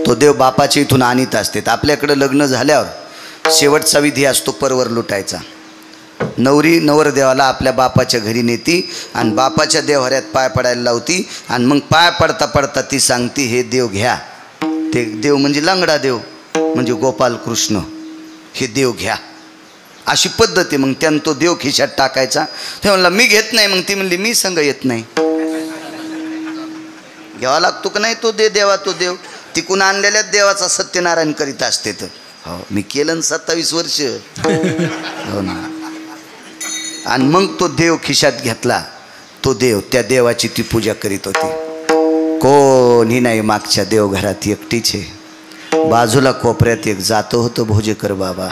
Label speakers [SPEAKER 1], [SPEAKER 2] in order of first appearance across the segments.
[SPEAKER 1] तो देव बापाच्या इथून आणीत असते. आपल्याकडे लग्न झाल्यावर शेवटचा विधी असतो परवर लुटायचा. नवरी नवरदेवाला आपल्या बापाच्या घरी नेती आणि बापाच्या देव्हाऱ्यात पाय पडायला लावती आणि मग पाय पडता पडता ती सांगती हे देव घ्या. ते देव म्हणजे लंगडा देव म्हणजे गोपाल कृष्ण, हे देव घ्या अशी पद्धत आहे. मग त्यानं तो देव खिशात टाकायचा. ते म्हणला मी घेत नाही. मग ती म्हणली मी संग येत नाही. घ्यावा लागतो का नाही तो देवा तो देव. तिकून आणलेल्या देवाचा सत्यनारायण करीत असते. तर हो मी केलं 27 वर्ष. हो ना. आणि मग तो देव खिशात घेतला. तो देव त्या देवाची ती पूजा करीत होती. कोणी नाही मागच्या देवघरात एकटीच आहे. बाजूला कोपऱ्यात एक जातं होतं भोजेकर बाबा.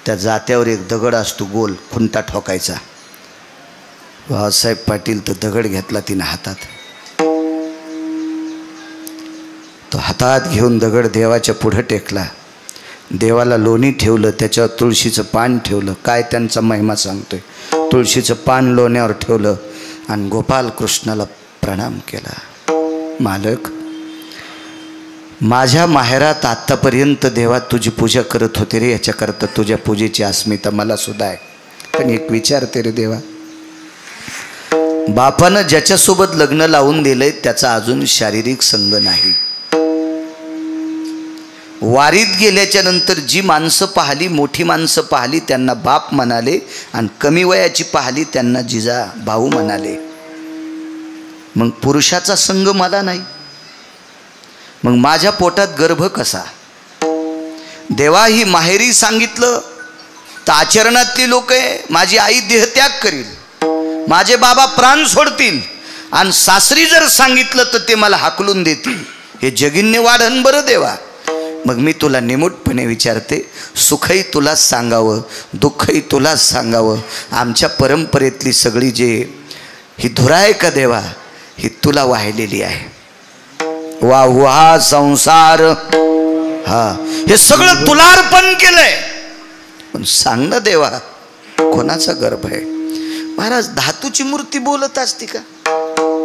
[SPEAKER 1] त्या जात्यावर एक दगड असतो गोल खुंटा ठोकायचा. भाऊसाहेब पाटील तो दगड घेतला तिनं हातात. तो हातात घेऊन दगड देवाच्या पुढं टेकला. देवाला लोणी ठेवलं, त्याच्यावर तुळशीचं पान ठेवलं. काय त्यांचा महिमा सांगतोय. तुळशीचं पान लोण्यावर ठेवलं आणि गोपाल कृष्णाला प्रणाम केला. मालक, माझ्या माहेरात आत्तापर्यंत देवा तुझी पूजा करत होते रे. याच्याकरता तुझ्या पूजेची अस्मिता मला सुद्धा आहे. पण एक विचारते रे देवा, बापानं ज्याच्यासोबत लग्न लावून दिलंय त्याचा अजून शारीरिक संग नाही. वारीत गेल्याच्या नंतर जी माणसं पाहिली, मोठी माणसं पाहिली त्यांना बाप म्हणाले आणि कमी वयाची पाहिली त्यांना जिजा भाऊ म्हणाले. मग पुरुषाचा संग मला नाही. मग माझ्या पोटात गर्भ कसा? देवा ही माहेरी सांगितलं तर आचरणातली लोक आहे. माझी आई देहत्याग करील, माझे बाबा प्राण सोडतील आणि सासरी जर सांगितलं तर ते मला हाकलून देतील. हे जगिन्य वाढन बरं देवा. मग मी तुला निमूटपणे विचारते, सुखही तुलाच सांगावं, दुःखही तुलाच सांगावं. आमच्या परंपरेतली सगळी जे ही धुरा आहे का देवा, ही तुला वाहिलेली आहे. वाहुहा संसार, हा हे सगळं तुला अर्पण केलंय. पण सांग ना देवा, कोणाचा गर्भ आहे? महाराज, धातूची मूर्ती बोलत असते का?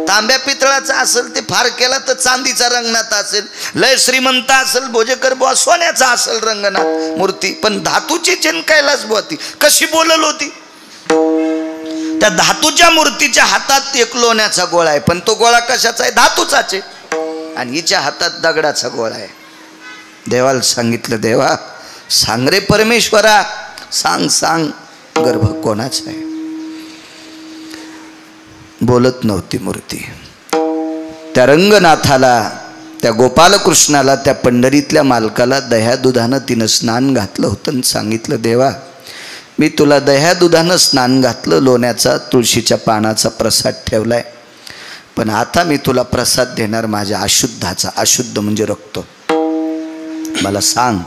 [SPEAKER 1] तांब्या पितळाचा असेल ते फार केला तर चांदीचा रंगनाथ असेल. लय श्रीमंत असेल भोजेकर बुवा, सोन्याचा असेल रंगनाथ मूर्ती. पण धातूची चेन कैलास बुवा ती कशी बोलल होती? त्या धातूच्या मूर्तीच्या हातात एक लोण्याचा गोळा आहे. पण तो गोळा कशाचा आहे? धातूचाच आहे. आणि हिच्या हातात दगडाचा गोळा आहे. देवाला सांगितलं, देवा सांग रे परमेश्वरा, सांग सांग गर्भ कोणाचा आहे? बोलत नव्हती मूर्ती. त्या रंगनाथाला, त्या गोपालकृष्णाला, त्या पंढरीतल्या मालकाला दह्या दुधानं तिनं स्नान घातलं होतं आणि सांगितलं, देवा मी तुला दह्या दुधानं स्नान घातलं, लोण्याचा तुळशीच्या पानाचा प्रसाद ठेवलाय. पण आता मी तुला प्रसाद देणार माझ्या अशुद्धाचा. अशुद्ध म्हणजे रक्त. मला सांग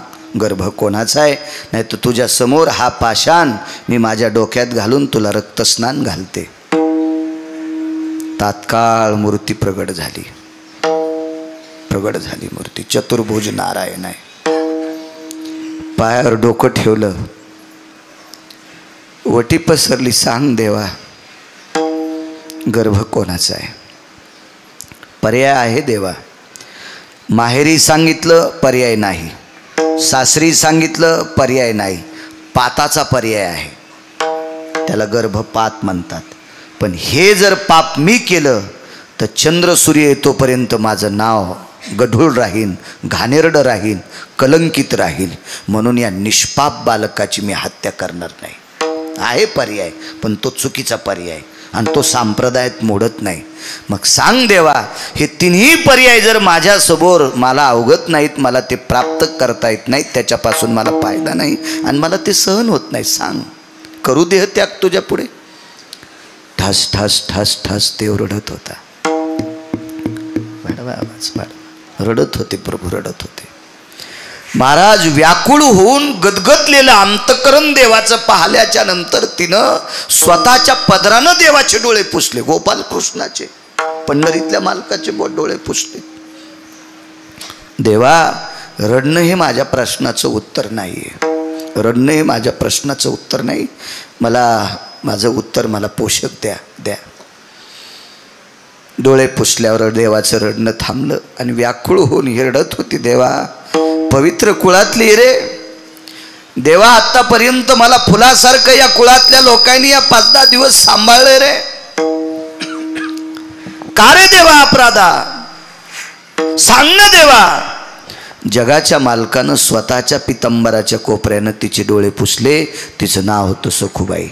[SPEAKER 1] गर्भ कोणाचा आहे? नाही तर तुझ्या समोर हा पाषाण मी माझ्या डोक्यात घालून तुला रक्तस्नान घालते. तात्काळ मूर्ती प्रगट झाली. प्रगट झाली मूर्ती. चतुर्भुज नारायण आहे. पायावर डोकं ठेवलं, वटी पसरली. सांग देवा गर्भ कोणाचा आहे? पर्याय आहे देवा. माहेरी सांगितलं पर्याय नाही, सासरी सांगितलं पर्याय नाही, पाताचा पर्याय आहे. त्याला गर्भपात म्हणतात. पण हे जर पाप मी केलं तर चंद्र सूर्य येतोपर्यंत माझं नाव गढूळ राहीन, घाणेरडं राहीन, कलंकित राहील. म्हणून या निष्पाप बालकाची मी हत्या करणार नाही. आहे पर्याय, पण तो चुकीचा पर्याय आणि तो संप्रदायात मोडत नाही. मग सांग देवा, हे तिन्ही पर्याय जर माझ्यासमोर मला अवगत नाहीत, मला ते प्राप्त करता येत नाहीत, त्याच्यापासून मला फायदा नाही आणि मला ते सहन होत नाही. सांग, करू देह त्याग तुझ्या पुढे? ठस ठस ठस ठस ते रडत होता. आवाज रडत होते प्रभू, रडत होते. महाराज व्याकुळ होऊन गदगदलेलं अंतकरण देवाचं पाहिल्याच्या नंतर तिनं स्वतःच्या पदरानं देवाचे डोळे पुसले. गोपाल कृष्णाचे, पंढरीतल्या मालकाचे डोळे पुसले. देवा रडणं हे माझ्या प्रश्नाचं उत्तर नाही आहे. रडणं हे माझ्या प्रश्नाचं उत्तर नाही. मला माझं उत्तर मला पोषक द्या. डोळे पुसल्यावर देवाचं रडणं थांबलं आणि व्याकुळ होऊन हिरडत होती, देवा पवित्र कुळातली रे देवा, आतापर्यंत मला फुलासारखं या कुळातल्या लोकांनी या 5-10 दिवस सांभाळले रे, का रे देवा अपराधा, सांग ना देवा. जगाच्या मालकानं स्वतःच्या पितंबराच्या कोपऱ्यानं तिचे डोळे पुसले. तिचं नाव होतं सखूबाई.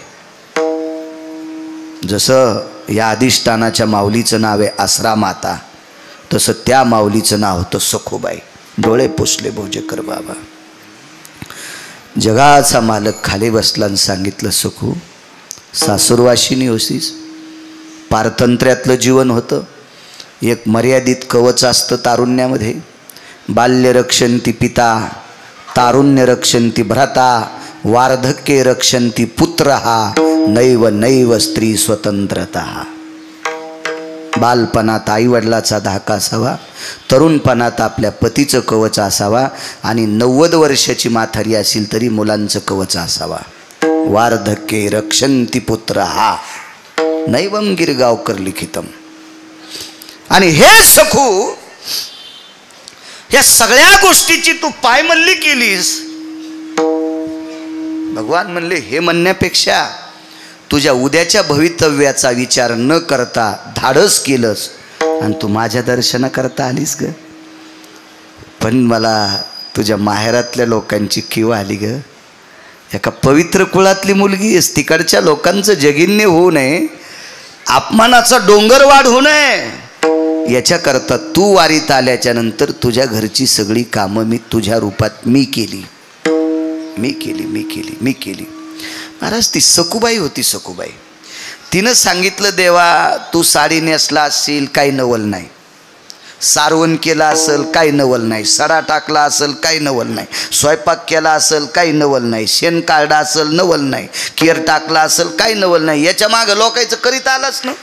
[SPEAKER 1] जसं या अधिष्ठानाच्या माऊलीचं नाव आहे आसरा माता, तसं त्या माऊलीचं नाव होतं सखूबाई. डोळे पुसले भोजेकर बाबा. जगाचा मालक खाली बसला आणि सांगितलं, सखू सासूरवाशिनी होतीस, पारतंत्र्यातलं जीवन होतं. एक मर्यादित कवच असतं तारुण्यामध्ये. बाल्य रक्षन्ति पिता, तारुण्य रक्षन्ति भ्राता, वार्धक्ये रक्षन्ति पुत्रहा, नैव नैव स्त्री स्वतंत्रता. बालपणात आईवडिलाचा धाका असावा, तरुणपणात आपल्या पतीचं कवच असावा आणि 90 वर्षाची म्हातारी असेल तरी मुलांचं कवच असावा. वार्धक्ये रक्षन्ति पुत्रहा, नैवम गिरगावकर लिखितम. आणि हे सखू, या सगळ्या गोष्टीची तू पायमल्ली केलीस. भगवान म्हणले, हे म्हणण्यापेक्षा तुझ्या उद्याच्या भवितव्याचा विचार न करता धाडस केलंस आणि तू माझ्या दर्शनाकरता आलीस ग. पण मला तुझ्या माहेरातल्या लोकांची कीव आली ग. एका पवित्र कुळातली मुलगी आहेस, तिकडच्या लोकांचं जगिन्य होऊ नये, अपमानाचा डोंगर वाढ होऊ नये, याच्याकरता तू वारीत आल्याच्या नंतर तुझ्या घरची सगळी कामं मी तुझ्या रूपात मी केली. महाराज, ती सखूबाई होती. सखूबाई तिनं सांगितलं, देवा तू साडी नेसला असेल काही नवल नाही, सारवण केला असेल काही नवल नाही, सडा टाकला असेल काही नवल नाही, स्वयंपाक केला असेल काही नवल नाही, शेण काढला असेल नवल नाही, केर टाकला असेल काही नवल नाही. याच्या मागं लोकांचं करीत आलंच ना.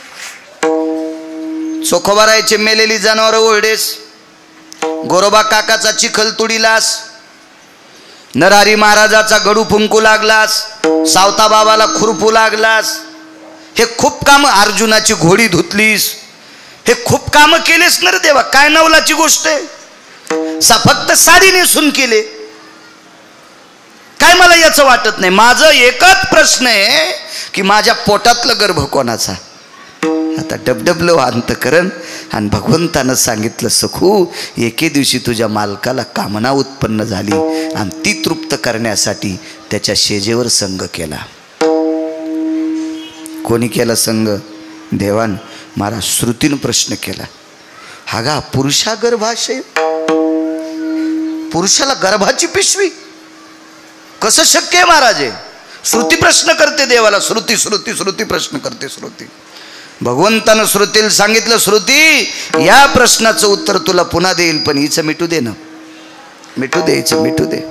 [SPEAKER 1] चोखोबारायचे मेलेली जनावरं ओरडेस, गोरोबा काकाचा चिखल तुडीलास, नरहरी महाराजाचा गडू फुंकू लागलास, सावता बाबाला खुरपू लागलास. हे खूप कामं, अर्जुनाची घोडी धुतलीस, हे खूप कामं केलेस ना रे देवा. काय नवलाची गोष्ट आहे, फक्त साडी नेसून केले काय? मला याचं वाटत नाही. माझं एकच प्रश्न आहे की माझ्या पोटातलं गर्भ कोणाचा? आता डबडबलं अंतकरण. आणि भगवंतानं सांगितलं, सखू एके दिवशी तुझ्या मालकाला कामना उत्पन्न झाली आणि ती तृप्त करण्यासाठी त्याच्या शेजेवर संग केला. कोणी केला संग? देवान महाराज श्रुतीनं प्रश्न केला. हा गा पुरुषा गर्भाशय, पुरुषाला गर्भाची पिशवी कसं शक्य आहे महाराज? श्रुती प्रश्न करते देवाला. श्रुती श्रुती श्रुती प्रश्न करते. श्रुती भगवंतानं श्रुतीला सांगितलं, श्रुती या प्रश्नाचं उत्तर तुला पुन्हा देईल, पण हिचं मिटू दे ना, मिटू दे, हिचं मिटू दे.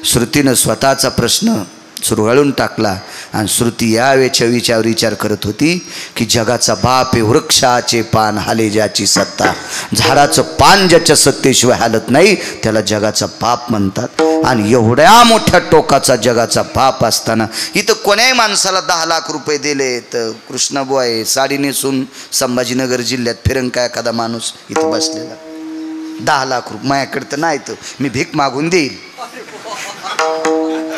[SPEAKER 1] श्रुतीनं स्वतःचा प्रश्न चुरगाळून टाकला आणि श्रुती या विचार करत होती की जगाचा बाप आहे, वृक्षाचे पान हाले ज्याची सत्ता. झाडाचं पान ज्याच्या सत्तेशिवाय हालत नाही त्याला जगाचा बाप म्हणतात. आणि एवढ्या मोठ्या टोकाचा जगाचा बाप असताना इथं कोण्याही माणसाला 10 लाख रुपये दिले तर कृष्णाबुवा आहे साडी नेसून संभाजीनगर जिल्ह्यात फिरंग का एखादा माणूस इथं बसलेला, 10 लाख रुपये माझ्याकडे तर नाही, तर मी भीक मागून देईल.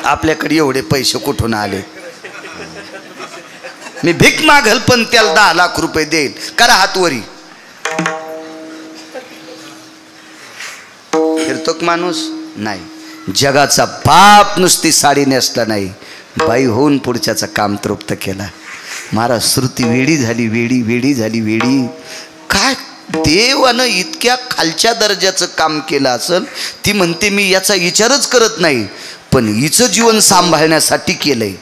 [SPEAKER 1] आपल्याकडे एवढे पैसे कुठून आले? मी भीक मागल पण त्याला 10 लाख रुपये देईल. करा हातवरी. फिरतो माणूस नाही. जगाचा बाप नुसती साडी नेसला नाही, बाई होऊन पुढच्याचं काम तृप्त केला. महाराज श्रुती वेडी झाली, वेडी झाली. काय देवानं इतक्या खालच्या दर्जाचं काम केलं असेल? ती म्हणते मी याचा विचारच करत नाही, पण हिचं जीवन सांभाळण्यासाठी केलंय,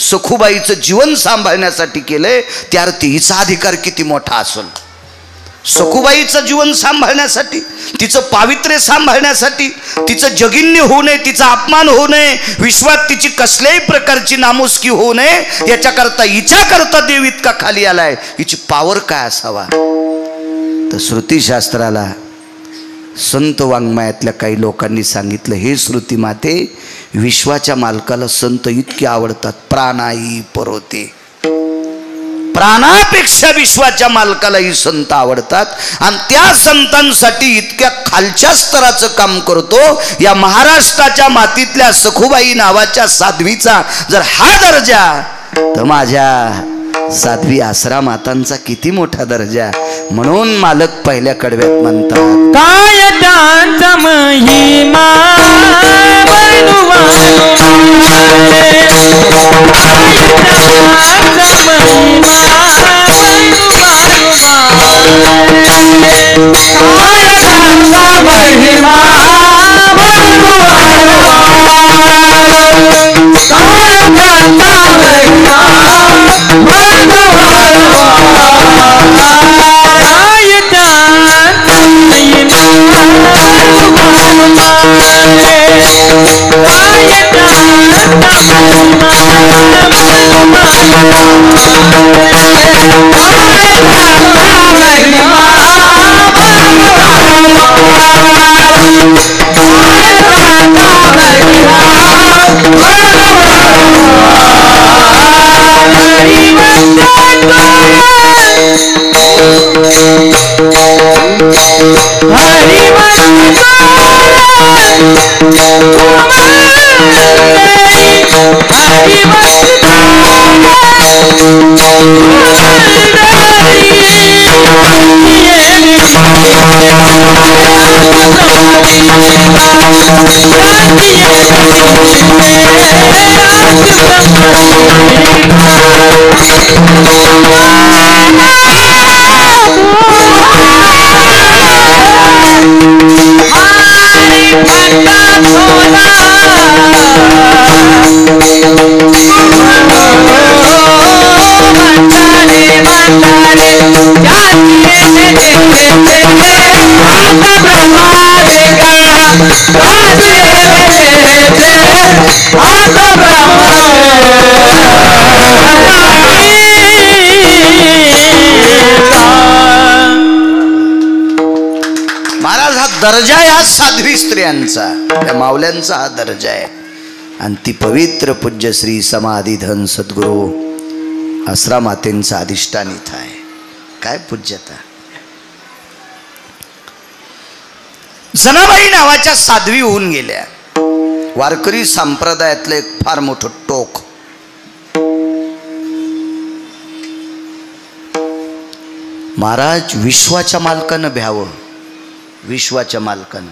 [SPEAKER 1] सखूबाईचं जीवन सांभाळण्यासाठी केलंय. त्याअर्थी हिचा अधिकार किती मोठा असेल? सखूबाईचं जीवन सांभाळण्यासाठी, तिचं पावित्र्य सांभाळण्यासाठी, तिचं जगिन्य होऊ नये, तिचा अपमान होऊ नये, विश्वात तिची कसल्याही प्रकारची नामुष्की होऊ नये, याच्याकरता हिच्याकरता देव इतका खाली आलाय. हिची पावर काय असावा? तर श्रुतीशास्त्राला संत वाङ्मयातल्या काही लोकांनी सांगितलं, हे श्रुती माते, विश्वाच्या मालकाला संत इतके आवडतात, प्राणाई परोते. प्राणापेक्षा विश्वाच्या मालकालाही संत आवडतात आणि त्या संतांसाठी इतक्या खालच्या स्तराचं काम करतो. या महाराष्ट्राच्या मातीतल्या सखुबाई नावाच्या साध्वीचा जर हा दर्जा, तर माझ्या साध्वी आसरा मातांचा किती मोठा दर्जा. म्हणून मालक पहिल्या कडव्यात म्हणतात,
[SPEAKER 2] काय त्यांचा महिमा
[SPEAKER 1] दर्जा या साध्वी स्त्रियांचा, त्या मावल्यांचा हा दर्जा आहे. आणि ती पवित्र पूज्य श्री समाधीधन सद्गुरू आसरा मातेंचा अधिष्ठान इथं आहे. काय पूज्यता. जनाबाई नावाच्या साध्वी होऊन गेल्या. वारकरी संप्रदायातलं एक फार मोठं टोक. महाराज विश्वाच्या मालकानं भ्यावं. विश्वाच्या मालकानं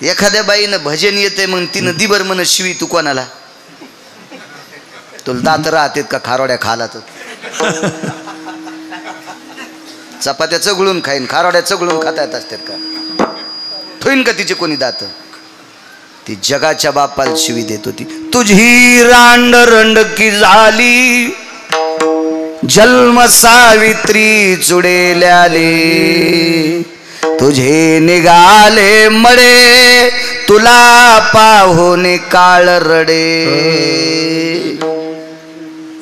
[SPEAKER 1] एखाद्या बाईनं भजन येते मग तिनं दिबर म्हण शिवी तू कोणाला, तुला दात राहतेत का खारोड्या खाला तर चपात्या चगळून खाईन खारोड्या चगळून खाता येत असतात का, ठोईन का तिचे कोणी दात. ती जगाच्या बापाला शिवी देत होती. तुझी रांड रंडकी झाली जन्म सावित्री चुडेल्याले, तुझे निघाले मडे तुला पाहून काळ रडे.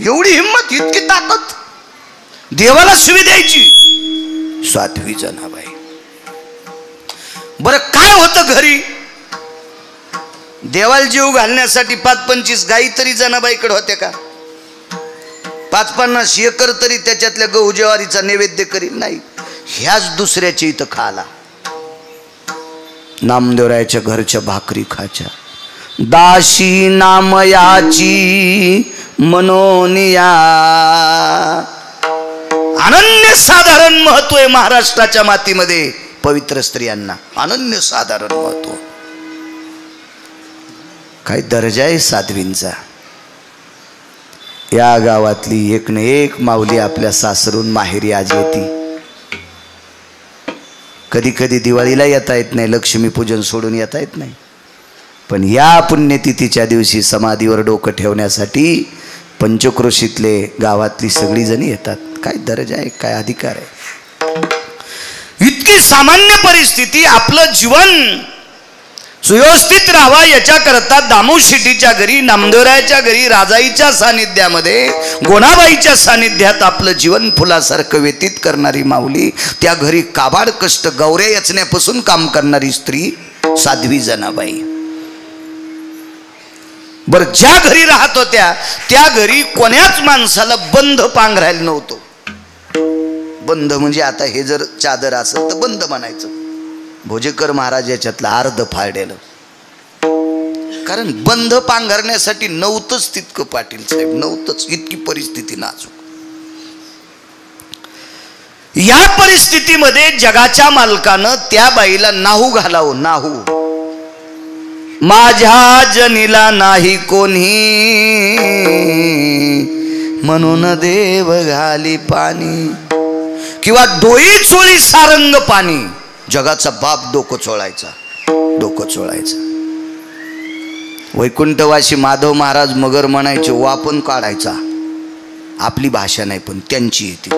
[SPEAKER 1] एवढी हिंमत, इतकी ताकद, देवाला शिवी द्यायची. साध्वी जनाबाई. बरं काय होतं घरी, देवाला जीव घालण्यासाठी 5-25 गाई तरी जनाबाईकडे होत्या का? 5-50 एकर तरी त्याच्यातल्या गहू ज्वारीचा नैवेद्य करील नाही. ह्याच दुसऱ्याच्या इथं खाला. नामदेवरायाच्या घरच्या भाकरी खाच्या. दाशी नामयाची मनोनिया. अनन्य साधारण महत्व आहे महाराष्ट्राच्या मातीमध्ये पवित्र स्त्रियांना. अनन्य साधारण महत्व. काय दर्जा आहे साध्वींचा. या गावातली एक न एक माऊली आपल्या सासरून माहेरी आज येते. कधी कधी दिवाळीला येता येत नाही, लक्ष्मीपूजन सोडून येता येत नाही, पण या पुण्यतिथीच्या दिवशी समाधीवर डोकं ठेवण्यासाठी पंचक्रोशीतले गावातली सगळी जणी येतात. काय दर्जा आहे, काय अधिकार आहे. इतकी सामान्य परिस्थिती. आपलं जीवन सुव्यवस्थित राहावा याच्याकरता दामू शेट्टीच्या घरी, नामदेवरायाच्या घरी, राजाईच्या सानिध्यामध्ये, गोणाबाईच्या सानिध्यात आपलं जीवन फुलासारखं व्यतीत करणारी माऊली, त्या घरी काबाड कष्ट गौऱ्या यचण्यापासून काम करणारी स्त्री साध्वी जनाबाई. बर ज्या घरी राहत होत्या त्या घरी कोण्याच माणसाला बंध पांघरायला नव्हतं. बंध म्हणजे आता हे जर चादर असेल तर बंध म्हणायचं. भोजेकर महाराज याच्यातलं अर्ध फाळलेलं. कारण बंध पांघरण्यासाठी नव्हतंच तितकं पाटील साहेब, नव्हतंच. इतकी परिस्थिती नाजूक. या परिस्थितीमध्ये जगाच्या मालकानं त्या बाईला नाहू घालावं. नाहू, माझ्या जनीला नाही कोणी म्हणून देव घाली पाणी, किंवा डोई चोळी सारंग पाणी. जगाचा बाप डोकं चोळायचा, डोकं चोळायचा. वैकुंठवासी माधव महाराज मगर म्हणायचे, वापन काढायचा. आपली भाषा नाही पण त्यांची येते.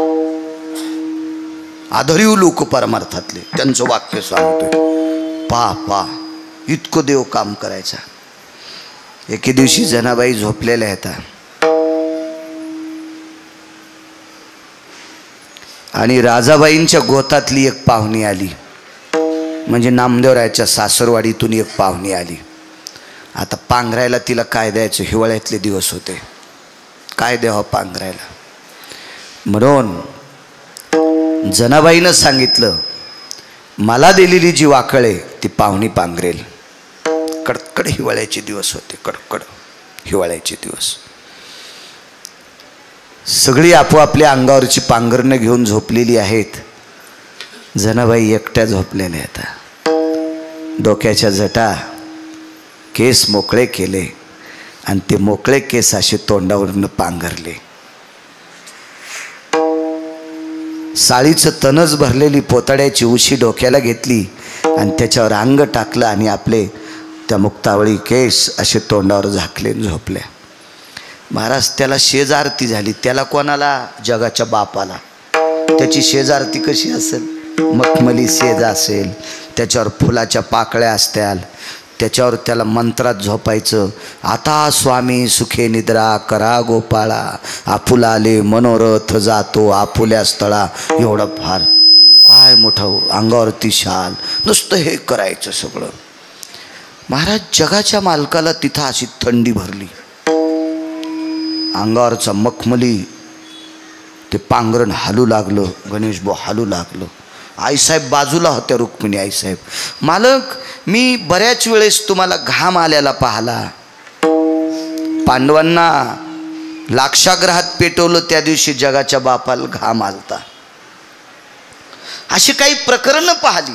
[SPEAKER 1] आदरीव लोक परमार्थातले त्यांचं वाक्य सांगतोय. पा इतकं देव काम करायचा. एके दिवशी जनाबाई झोपलेल्या आहेत आणि राजाबाईंच्या गोतातली एक पाहुणी आली. म्हणजे नामदेवरायाच्या सासरवाडीतून एक पाहुणी आली. आता पांघरायला तिला काय द्यायचं, हिवाळ्यातले दिवस होते. काय द्यावं पांघरायला म्हणून जनाबाईनं सांगितलं, मला दिलेली जी वाकळ आहे ती पाहुणी पांघरेल. कडकड हिवाळ्याचे दिवस होते, कडकड हिवाळ्याचे दिवस. सगळी आपोआपल्या अंगावरची पांघरणं घेऊन झोपलेली आहेत. जनाबाई एकट्या झोपलेल्या आहेत. डोक्याच्या जटा, केस मोकळे केले आणि ते मोकळे केस असे तोंडावरनं पांघरले. साळीचं तणच भरलेली पोताड्याची उशी डोक्याला घेतली आणि त्याच्यावर अंग टाकलं आणि आपले त्या मुक्तावळी केस असे तोंडावर झाकले झोपल्या. महाराज त्याला शेजारती झाली. त्याला कोणाला? जगाच्या बापाला. त्याची शेजारती कशी असेल? मखमली शेज असेल, त्याच्यावर फुलाच्या पाकळ्या असत्याल, त्याच्यावर त्याला मंत्रात झोपायचं. आता स्वामी सुखे निद्रा करा गोपाळा, आपुलाले मनोरथ जातो आपुल्या स्थळा. एवढं फार काय मोठं अंगावरती शाल, नुसतं हे करायचं सगळं. महाराज जगाच्या मालकाला तिथं अशी थंडी भरली. अंगावरचा मखमली ते पांघरण हालू लागलं. गणेश भाऊ हालू लागलं. आईसाहेब बाजूला होत्या. रुक्मिणी आईसाहेब, मालक मी बऱ्याच वेळेस तुम्हाला घाम आल्याला पाहला. पांडवांना लाक्षाग्रहात पेटवलं त्या दिवशी जगाच्या बापाला घाम आलता. अशी काही प्रकरणं पाहिली.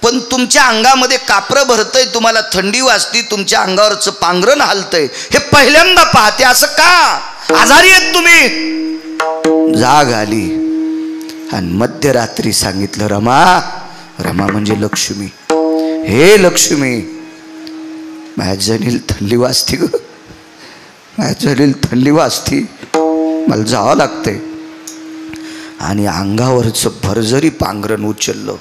[SPEAKER 1] पण तुमच्या अंगामध्ये कापरं भरतंय, तुम्हाला थंडी वाजती, तुमच्या अंगावरचं पांघरण हालतंय, हे पहिल्यांदा पाहते. असं का? आजारी आहेत तुम्ही? जाग आली आणि मध्यरात्री सांगितलं, रमा. रमा म्हणजे लक्ष्मी. हे लक्ष्मी, माझ्या जनील थंडी वाजती ग, माझ्या जनील थंडी वाजती, मला जावं लागतंय. आणि अंगावरचं भरजरी पांघरण उचललं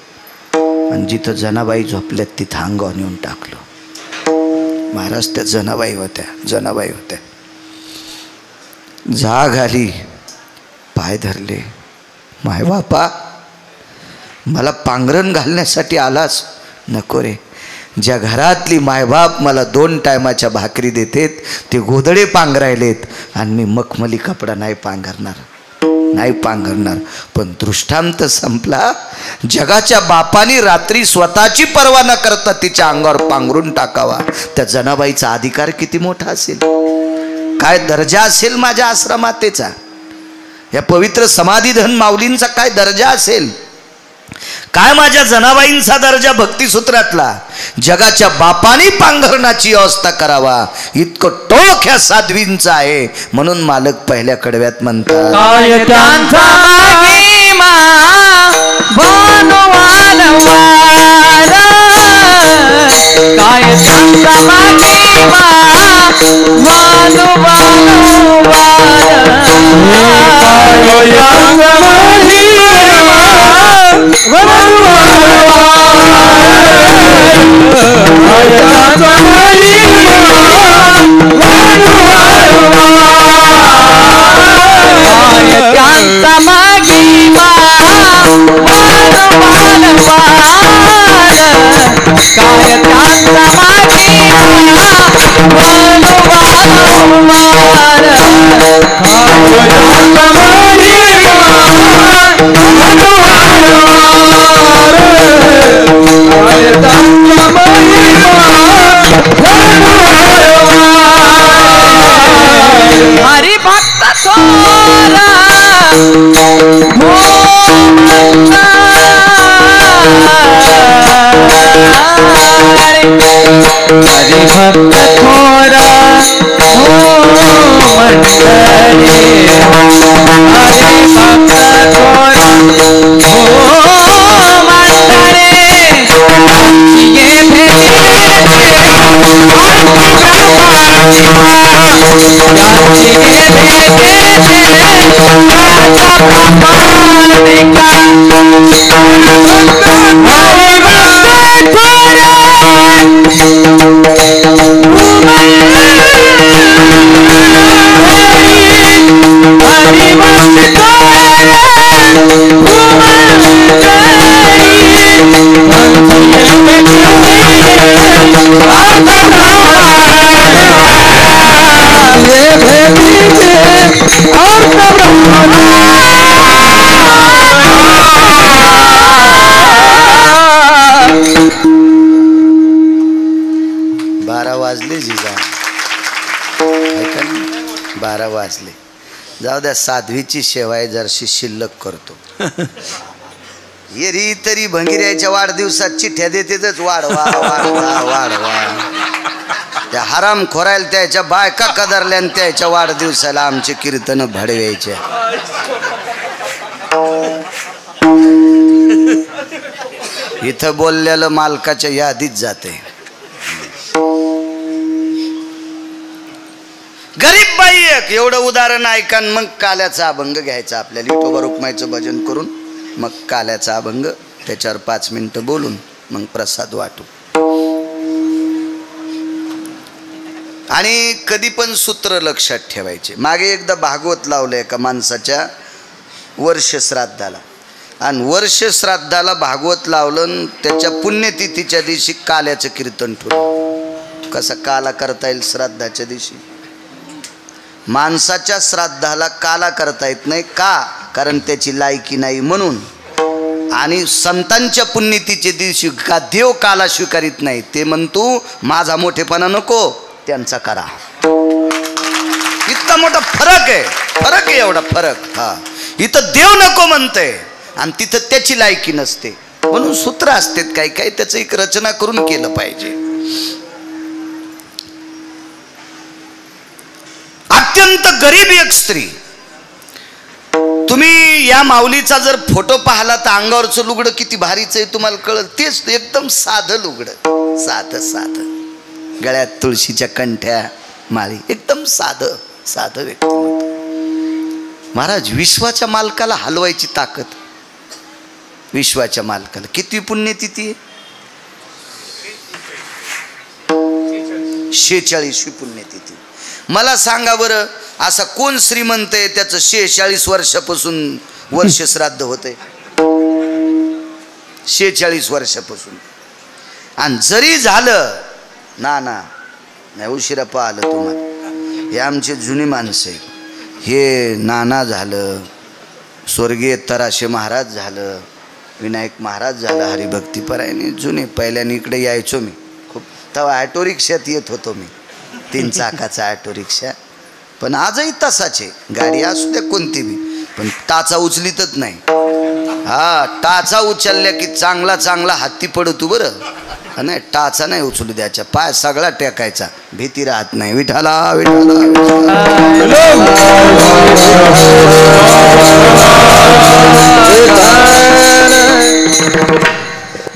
[SPEAKER 1] आणि जिथं जनाबाई झोपल्यात तिथं अंगावर नेऊन टाकलं. महाराज त्या जनाबाई होत्या. जाग आली, पाय धरले. माय बापा, मला पांघरण घालण्यासाठी आलास? नको रे. ज्या घरातली मायबाप मला 2 टायमाच्या भाकरी देतेत ते गोधडे पांघरायलेत आणि मी मखमली कपडा नाही पांघरणार. पण दृष्टांत संपला. जगाच्या बापाने रात्री स्वतःची पर्वा न करता तिच्या अंगावर पांघरून टाकावा. त्या जनाबाईचा अधिकार किती मोठा असेल, काय दर्जा असेल माझ्या आश्रमातेचा, या पवित्र समाधीधन माऊलींचा काय दर्जा असेल, काय माझ्या जनाबाईंचा दर्जा भक्तिसूत्रातला. जगाच्या बापाने पांघरणाची व्यवस्था करावा इतकं टोक ह्या साध्वींचं आहे. म्हणून मालक पहिल्या कडव्यात म्हणतात,
[SPEAKER 2] काय त्यांचा महिमा बनवाल वार, काय त्यांचा महिमा बनवाल काय त्यांचा महिमा हरिभक्त थोर हो मंडळी हरिभक्त थोर हो मंडळी ये
[SPEAKER 1] ऐका ना, 12 वाजले. जाऊ द्या, साध्वीची शेवाय जरशी शिल्लक करतो. येरी तरी भंगिऱ्याच्या वाढदिवसात चिठ्ठ्या देतेच वाढवा वाढवा वाढवा. त्या हराम खोरायला त्याच्या बायका कदरल्या आणि त्याच्या वाढदिवसाला आमचे कीर्तन भडवायचे. इथं बोललेलं मालकाच्या यादीत जाते. गरीब बाई एक एवढं उदाहरण ऐका. मग काल्याचा अभंग घ्यायचा आपल्याला. विठोबा रुक्माईचं भजन करून मग काल्याचा अभंग, त्याच्यावर 5 मिनिटं बोलून मग प्रसाद वाटू. आणि कधी पण सूत्र लक्षात ठेवायचे. मागे एकदा भागवत लावलं एका माणसाच्या वर्ष श्राद्धाला, आणि वर्ष श्राद्धाला भागवत लावलं. त्याच्या पुण्यतिथीच्या दिवशी काल्याचं कीर्तन ठेवलं. कसं काला करता येईल श्राद्धाच्या दिवशी? माणसाच्या श्राद्धाला काला करता येत नाही. का? कारण त्याची लायकी नाही म्हणून. आणि संतांच्या पुण्यतिथीच्या दिवशी का देव काला स्वीकारित नाही. ते म्हणतो माझा मोठेपणा नको, त्यांचा करा. इतका मोठा फरक आहे. फरक आहे एवढा फरक. हा, इथं देव नको म्हणते आणि तिथं त्याची लायकी नसते. म्हणून सूत्र असतात काही काही, त्याचं एक रचना करून केलं पाहिजे. अत्यंत गरीब एक स्त्री. तुम्ही या माऊलीचा जर फोटो पाहिला तर अंगावरचं लुगडं किती भारीच आहे तुम्हाला कळत. तेच एकदम साधं लुगडं, साधं साधं. गळ्यात तुळशीच्या कंठ्या माळी, एकदम साधं साधं व्यक्तिमत्व. महाराज, विश्वाच्या मालकाला हलवायची ताकद. विश्वाच्या मालकाला किती पुण्यतिथी आहे? 46वी पुण्यतिथी. मला सांगा बरं, असा कोण श्रीमंत आहे त्याचं 46 वर्षापासून वर्ष श्राद्ध होते? 46 वर्षापासून. आणि जरी झालं ना नाही, उशिरा पाहिलं तुम्हाला. हे आमचे जुनी माणसं आहेत. हे नाना झालं, स्वर्गीय तराशे महाराज झालं, विनायक महाराज झालं, हरिभक्तीपरायणे जुने. पहिल्याने इकडे यायचो मी खूप. तेव्हा ॲटो रिक्षात येत होतो मी, 3 चाकाचा ॲटो रिक्षा. पण आजही तसाचे, गाडी असू द्या कोणती बी, पण टाचा उचलीतच नाही. हा, टाचा उचलल्या की चांगला चांगला हत्ती पडतो बरं. नाही, टाचा नाही उचलू द्यायचा, पाय सगळा टेकायचा, भीती राहत नाही. विठाला विठाला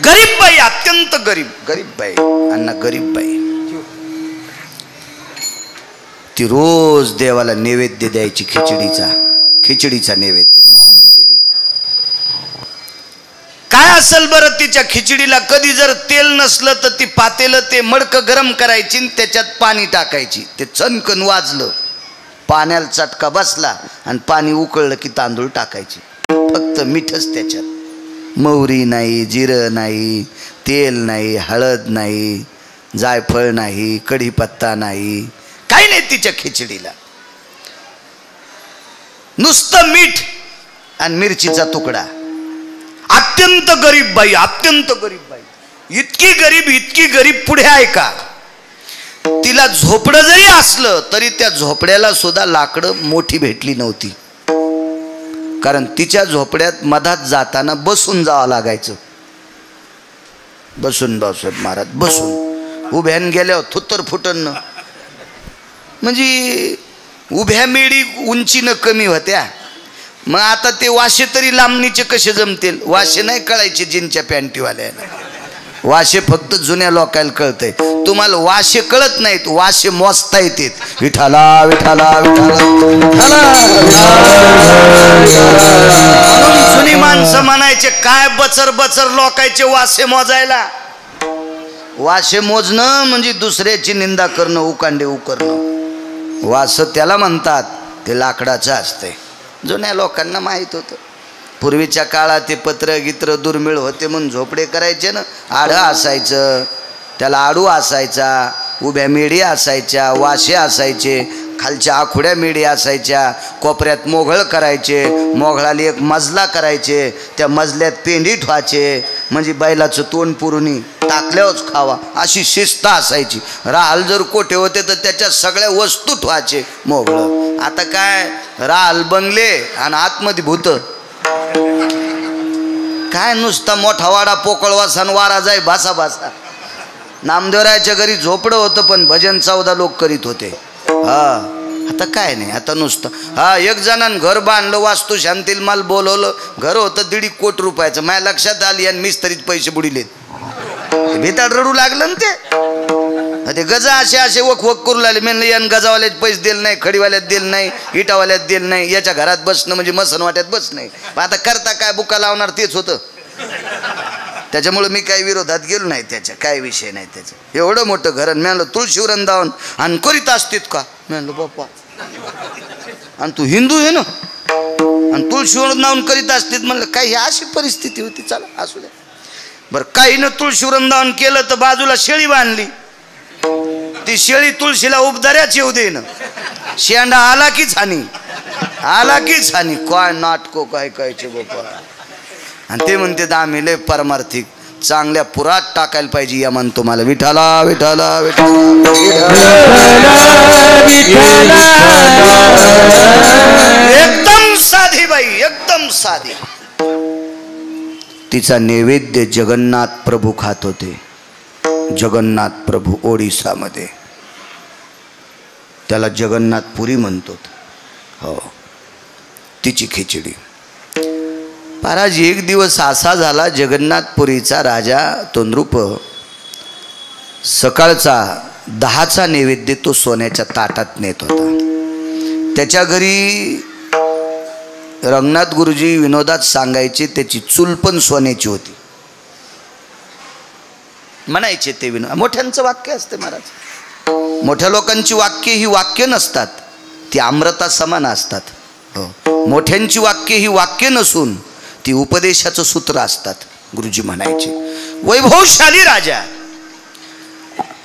[SPEAKER 1] गरीब बाई, अत्यंत गरीब. गरीब बाई, अण्णा गरीब बाई. ती रोज देवाला नैवेद्य द्यायची खिचडीचा नैवेद्य. खिचडी काय असेल बरं तिच्या खिचडीला? कधी जर तेल नसलं तर ती पातेलं ते मडकं गरम करायची आणि त्याच्यात पाणी टाकायची. ते चणकन वाजलं, पाण्याला चटका बसला आणि पाणी उकळलं की तांदूळ टाकायची. फक्त मीठच त्याच्यात. मोहरी नाही, जिरं नाही, तेल नाही, हळद नाही, जायफळ नाही, कढीपत्ता नाही, काही नाही तिच्या खिचडीला. नुसतं मीठ आणि मिरचीचा तुकडा. अत्यंत गरीब बाई, अत्यंत गरीब बाई. इतकी गरीब पुढे आहे का? तिला झोपडं जरी असलं तरी त्या झोपड्याला सुद्धा लाकडं मोठी भेटली नव्हती. कारण तिच्या झोपड्यात मधात जाताना बसून जावं लागायचं. बसून भाऊसाहेब महाराज बसून. उभ्यान गेल्यावर थुत्तर फुटन, म्हणजे उभ्या मेडी उंचीनं कमी होत्या. मग आता ते वाशे तरी लांबणीचे कसे जमतील? वाशे नाही कळायचे जिनच्या पॅन्टीवाल्याला, वाशे फक्त जुन्या लोकांना कळतंय. तुम्हाला वाशे कळत नाहीत, वाशे मोजता येतात. विठाला विठाला विठाला. जुनी माणसं म्हणायचे काय बचर बचर लोकांचे वाशे मोजायला. वाशे मोजणं म्हणजे दुसऱ्याची निंदा करणं, उकांडे उकरणं. वास त्याला म्हणतात, ते लाकडाचं असतंय. जुन्या लोकांना माहीत होतं. पूर्वीच्या काळात ते पत्र गित्र दुर्मिळ होते म्हणून झोपडे करायचे ना. आढं असायचं, त्याला आडू असायचा, उभ्या मेढी असायच्या, वाशे असायचे, खालच्या आखुड्या मेढी असायच्या, कोपऱ्यात मोघळ करायचे, मोघळाला एक मजला करायचे, त्या मजल्यात पेंडी ठेवायचे, म्हणजे बैलाचं तोंड पुरुणी टाकल्यावरच खावा अशी शिस्त असायची. राहाल जर कोठे होते तर त्याच्या सगळ्या वस्तू ठेवायचे मोघळ. आता काय राहाल बंगले आणि आतमध्ये भूत. काय नुसता मोठा वाडा पोकळवासा आणि वारा जाय भासा भासा. नामदेवरायाच्या घरी झोपडं होतं पण भजन 14 लोक करीत होते. आता काय नाही, आता नुसतं एक जणांनी घर बांधलं, वास्तू शांतील माल बोलवलं, घर होतं 1.5 कोटी रुपयाचं. माझ्या लक्षात आली आणि मिस्त्रीत पैसे बुडिलेत. भेताड रडू लागलं ना ते गजा असे असे वक वक करू लागले. म्हणलं यानं गजावाल्यात पैसे दिले नाही, खडीवाल्यात दिले नाही, इटावाल्यात दिले नाही, याच्या घरात बसणं म्हणजे मसनवाट्यात बस नाही. आता करता काय, बुका लावणार तेच होतं. त्याच्यामुळे मी काही विरोधात गेलो नाही, त्याच्या काय विषय नाही त्याचं. एवढं मोठं घर. मी म्हणलं तुळशी वृंदावन आणि करीत असतीत का? मी म्हणलं बाप्पा, आणि तू हिंदू आहे ना आणि तुळशी वृंदावन करीत असतीत. म्हणलं काही अशी परिस्थिती होती, चला असू द्या. बरं, काहीनं तुळशी वृंदावन केलं तर बाजूला शेळी बांधली. ती शेळी तुळशीला उपदाऱ्याच येऊ दे ना. शेंडा आला की छानी, आला की छानी. काय नाटको काय कायचे बाप्पा. आणि ते म्हणते आम्ही लय परमार्थिक चांगल्या पुरात टाकायला पाहिजे. या म्हणतो मला विठाला विठाला विठाला. एकदम साधी बाई, एकदम साधी. तिचा नैवेद्य जगन्नाथ प्रभू खात होते. जगन्नाथ प्रभू ओडिसामध्ये, त्याला जगन्नाथपुरी म्हणतो. हो, तिची खिचडी. महाराज एक दिवस असा झाला, जगन्नाथपुरीचा राजा तोंद्रुप सकाळचा 10चा नैवेद्य तो सोन्याच्या ताटात नेत होता. त्याच्या घरी रंगनाथ गुरुजी विनोदात सांगायचे, त्याची चूल पण सोन्याची होती. म्हणायचे ते विनोद. मोठ्यांचं वाक्य असते महाराज. मोठ्या लोकांची वाक्य ही वाक्य नसतात, ती अमृता समान असतात. हो, मोठ्यांची वाक्य ही वाक्य नसून ती उपदेशाचं सूत्र असतात. गुरुजी म्हणायचे वैभवशाली राजा,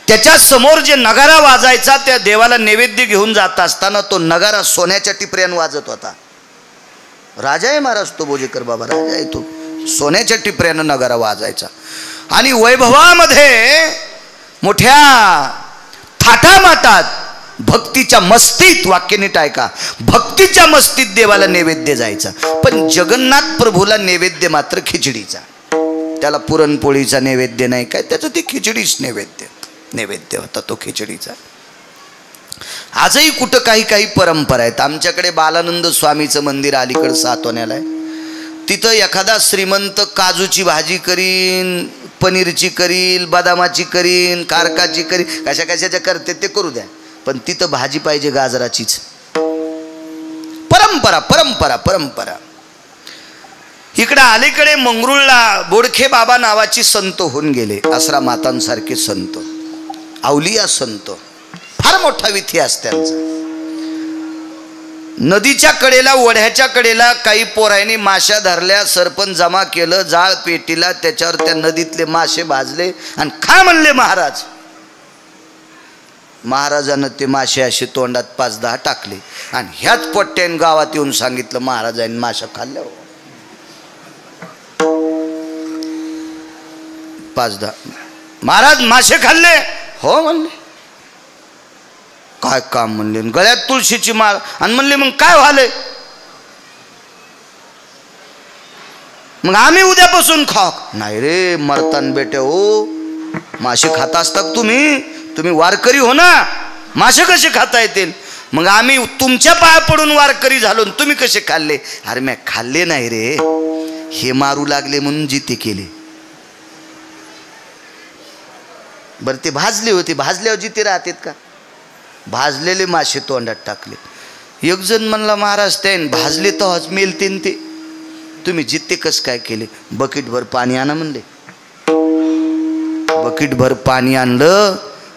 [SPEAKER 1] त्याच्या समोर जे नगारा वाजायचा, त्या देवाला नैवेद्य घेऊन जात असताना तो नगारा सोन्याच्या टिपऱ्यान वाजत होता. राजा आहे महाराज तो, बोजेकर बाबा राजा आहे तो. सोन्याच्या टिपऱ्यानं नगारा वाजायचा. आणि वैभवामध्ये मोठ्या थाटामाटात भक्तीच्या मस्तीत, वाक्य नीट ऐका, भक्तीच्या मस्तीत देवाला नैवेद्य जायचा. पण जगन्नाथ प्रभूला नैवेद्य मात्र खिचडीचा. त्याला पुरणपोळीचा नैवेद्य नाही काय, त्याचं ते खिचडीच नैवेद्य होता तो खिचडीचा. आजही कुठं काही काही परंपरा आहेत. आमच्याकडे बालानंद स्वामीचं मंदिर अलीकडं सातोण्याला आहे. तिथं एखादा श्रीमंत काजूची भाजी करीन, पनीरची करील, बदामाची करीन, कारकाची करीन, कशा कशाच्या करते ते करू द्या, पण तिथं भाजी पाहिजे गाजराचीच. परंपरा परंपरा परंपरा. इकडं अलीकडे मंगरुळला बोडखे बाबा नावाची संत होऊन गेले. आसरा मातांसारखे संत, अवलिया संत, फार मोठा इतिहास त्यांचा. नदीच्या कडेला, ओढ्याच्या कडेला काही पोरांनी माश्या धरल्या, सरपंच जमा केलं, जाळ पेटीला, त्याच्यावर त्या नदीतले मासे भाजले आणि खा म्हणले महाराज. महाराजानं ते मासे असे तोंडात 5-10 टाकले आणि ह्याच पोट्ट्याने गावात येऊन सांगितलं महाराजांनी माशा खाल्ल्या. 5-10 महाराज मासे खाल्ले? हो म्हणले. काय काम म्हणले? गळ्यात तुळशीची माळ. आणि म्हणले मग काय व्हालंय? मग आम्ही उद्यापासून खाऊ. नाही रे मरतान बेटे हो, मासे खाता असतात तुम्ही वारकरी हो ना, मासे कसे खाता येतील? मग आम्ही तुमच्या पाया पडून वारकरी झालो, तुम्ही कसे खाल्ले? अरे मी खाल्ले नाही रे, हे मारू लागले म्हणून जिते केले. बरं ते भाजले होते, भाजल्यावर जिते राहतात का? भाजलेले मासे तोंडात टाकले. एक जण म्हणला महाराज त्याने भाजले तर हज मेलते ते, तुम्ही जिते कस काय केले? बकेटभर पाणी आणा म्हणले. बकेटभर पाणी आणलं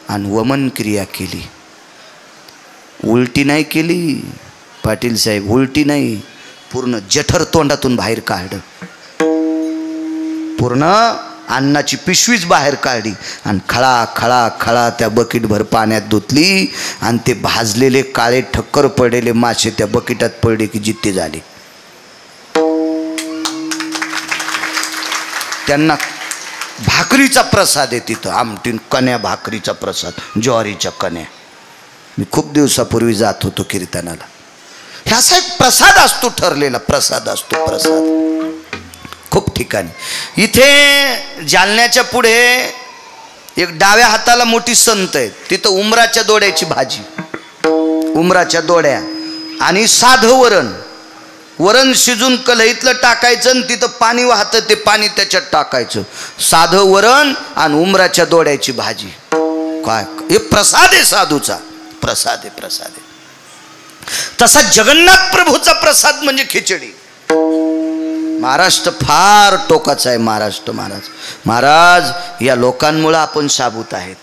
[SPEAKER 1] आणि वमन क्रिया केली. उलटी नाही केली पाटील साहेब, उलटी नाही, पूर्ण जठर तोंडातून बाहेर काढलं. पूर्ण अन्नाची पिशवीच बाहेर काढली आणि खळा खळा खळा त्या बकेटभर पाण्यात धुतली आणि ते भाजलेले काळे ठक्कर पडलेले मासे त्या बकेटात पडले की जित्ते झाले. त्यांना भाकरीचा प्रसाद आहे तिथं, आमटीन कण्या भाकरीचा प्रसाद, ज्वारीच्या कण्या. मी खूप दिवसापूर्वी जात होतो कीर्तनाला. ह्याचा एक प्रसाद असतो, ठरलेला प्रसाद असतो, प्रसाद खूप ठिकाणी. इथे जालन्याच्या पुढे एक डाव्या हाताला मोठी संत आहे, तिथं उमराच्या दोड्याची भाजी, उमराच्या दोड्या आणि साधं वरण. वरण शिजून कढईतलं टाकायचं आणि तिथं पाणी वाहतं, ते पाणी त्याच्यात टाकायचं. साधं वरण आणि उमराच्या दोड्याची भाजी. काय हे प्रसाद आहे, साधूचा प्रसाद आहे, प्रसाद आहे. तसा जगन्नाथ प्रभूचा प्रसाद म्हणजे खिचडी. महाराष्ट्र फार टोकाचा आहे. महाराष्ट्र महाराज या लोकांमुळे आपण साबूत आहेत.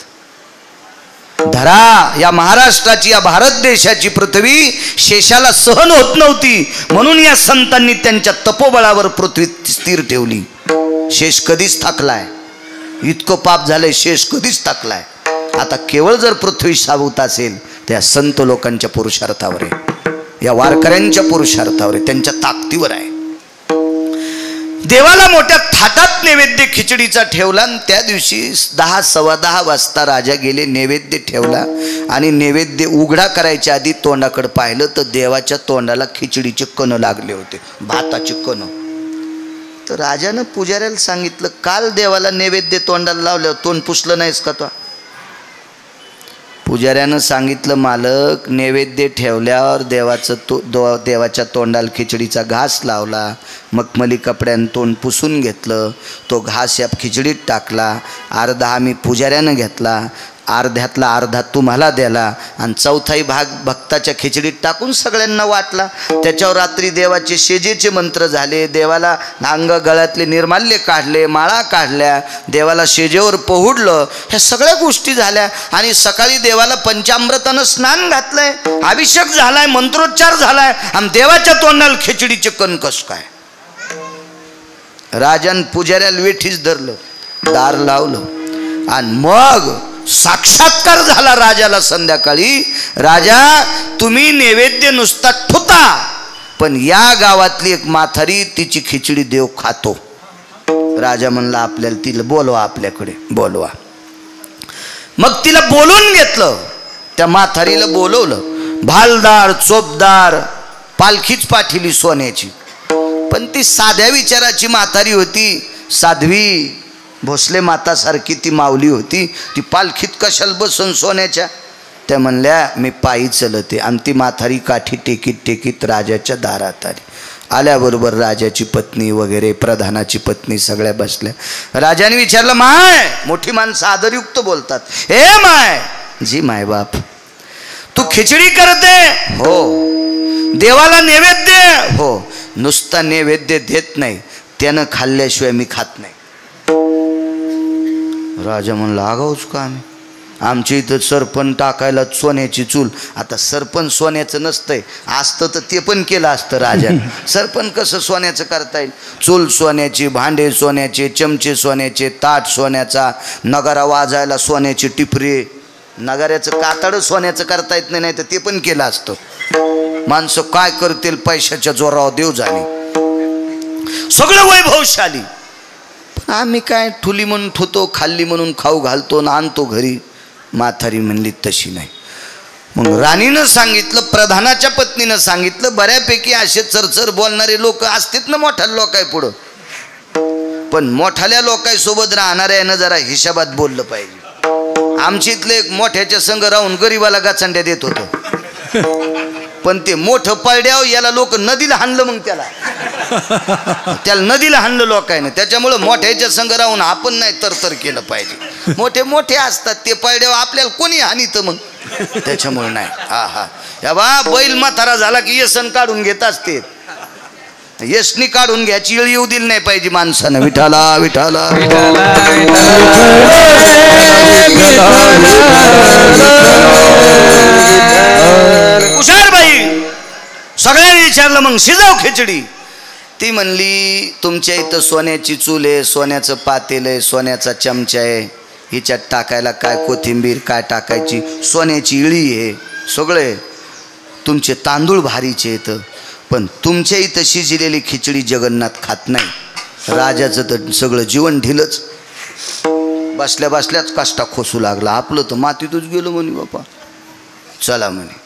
[SPEAKER 1] धरा या महाराष्ट्राची, या भारत देशाची पृथ्वी शेषाला सहन होत नव्हती, म्हणून या संतांनी त्यांच्या तपोबळावर पृथ्वी स्थिर ठेवली. शेष कधीच थकलाय, इतकं पाप झालंय, शेष कधीच थकलाय. आता केवळ जर पृथ्वी साबूत असेल त्या संत लोकांच्या पुरुषार्थावर आहे, या वारकऱ्यांच्या पुरुषार्थावर आहे, त्यांच्या ताकदीवर आहे. देवाला मोठ्या थाटात नैवेद्य खिचडीचा ठेवला आणि त्या दिवशी 10 सव्वा 10 वाजता राजा गेले, नैवेद्य ठेवला आणि नैवेद्य उघडा करायच्या आधी तोंडाकडे पाहिलं तर देवाच्या तोंडाला खिचडीचे कण लागले होते, भाताचे कण. तर राजानं पुजाऱ्याला सांगितलं, काल देवाला नैवेद्य तोंडाला लावल्यावर तोंड पुसलं नाहीस का? तो पुजाऱ्यानं सांगितलं, मालक नैवेद्य ठेवल्यावर देवाच्या तोंडाला खिचडीचा घास लावला, मखमली कपड्यानं तोंड पुसून घेतलं, तो घास या खिचडीत टाकला, अर्धा आम्ही पुजाऱ्यानं घेतला, अर्ध्यातला अर्धा तुम्हाला द्याला आणि चौथाई भाग भक्ताच्या खिचडीत टाकून सगळ्यांना वाटला. त्याच्यावर रात्री देवाचे शेजेचे मंत्र झाले, देवाला अंग गळ्यातले निर्माल्य काढले, माळा काढल्या, देवाला शेजेवर पोहुडलं, ह्या सगळ्या गोष्टी झाल्या. आणि सकाळी देवाला पंचामृतानं स्नान घातलंय, अभिषेक झालाय, मंत्रोच्चार झालाय आणि देवाच्या तोंडाला खिचडीचे कण कस काय? राजान पुजाऱ्याला वेठीच धरलं, दार लावलं आणि मग साक्षात्कार झाला राजाला. संध्याकाळी, राजा तुम्ही नैवेद्य नुसता ठुता, पण या गावातली एक म्हातारी तिची खिचडी देव खातो. राजा म्हणला, आपल्याला तिला बोलवा, आपल्याकडे बोलवा. मग तिला बोलवून घेतलं, त्या म्हातारीला बोलवलं. भालदार चोपदार पालखीच पाठिली सोन्याची, पण ती साध्या विचाराची म्हातारी होती, साध्वी भोसले मातासारखी ती माऊली होती. ती पालखीत कशाला बसून सोन्याच्या? त्या म्हणल्या, मी पायी चलते. आणि ती म्हातारी काठी टेकीत टेकीत राजाच्या दारात आली. आल्याबरोबर राजाची पत्नी वगैरे, प्रधानाची पत्नी सगळ्या बसल्या. राजाने विचारलं, माय, मोठी माणसं आदरयुक्त बोलतात, हे माय, जी माय बाप, तू खिचडी करते? हो. देवाला नैवेद्य? हो. नुसता नैवेद्य देत नाही, त्यानं खाल्ल्याशिवाय मी खात नाही. राजा म्हणला, आगाऊच का आम्ही? आमच्या इथं सरपण टाकायला सोन्याची चूल. आता सरपण सोन्याचं नसतंय, असतं तर ते पण केलं असतं राजा. सरपण कसं सोन्याचं करता येईल? चूल सोन्याची, भांडे सोन्याचे, चमचे सोन्याचे, ताट सोन्याचा, नगारा वाजायला सोन्याची टिपरे, नगाऱ्याचं कातड सोन्याचं करता येत नाही, तर ते पण केलं असतं. माणसं काय करतील पैशाच्या जोरावर देव जाणे, सगळं वैभवशाली. आम्ही काय ठुली म्हणून ठुतो, खाल्ली म्हणून खाऊ घालतो ना आणतो घरी. म्हातारी म्हणली, तशी नाही. मग राणीनं सांगितलं, प्रधानाच्या पत्नीनं सांगितलं, बऱ्यापैकी असे चरचर बोलणारे लोक असतात ना मोठ्या लोक आहे पुढं, पण मोठ्याल्या लोकांसोबत राहणाऱ्यानं जरा हिशोबात बोललं पाहिजे. आमच्या इथले एक मोठ्याच्या संग राहून गरीबाला गाचंड्या देत होतं, पण ते मोठं पळड्याव याला लोक नदीला हाणलं. मग त्याला नदीला हाणलं लोकांना. त्याच्यामुळं मोठ्याच्या संग राहून आपण नाही तरतर केलं पाहिजे. मोठे मोठे असतात ते पळड्याव आपल्याला कोणी हानीत मग, त्याच्यामुळे नाही. हा हा या बा बैल म्हातारा झाला की येसन काढून घेत असते. यशनी काढून घ्यायची वेळ येऊ दिली नाही पाहिजे माणसानं. विठाला विठाला हुशार बाई सगळ्यांनी विचारलं मग शिजाव खिचडी. ती म्हणली तुमच्या इथं सोन्याची चूल आहे, सोन्याचं पातेल आहे, सोन्याचा चमचा आहे, हिच्यात टाकायला काय कोथिंबीर काय टाकायची, सोन्याची इळी आहे, सगळे तुमचे तांदूळ भारीचे आहेत, पण तुमच्या इथं शिजलेली खिचडी जगन्नाथ खात नाही. राजाचं तर सगळं जीवन ढिलच. बसल्या बसल्याच काष्टा खोसू लागला. आपलं तर मातीतच गेलो म्हणे बापा. चला म्हणे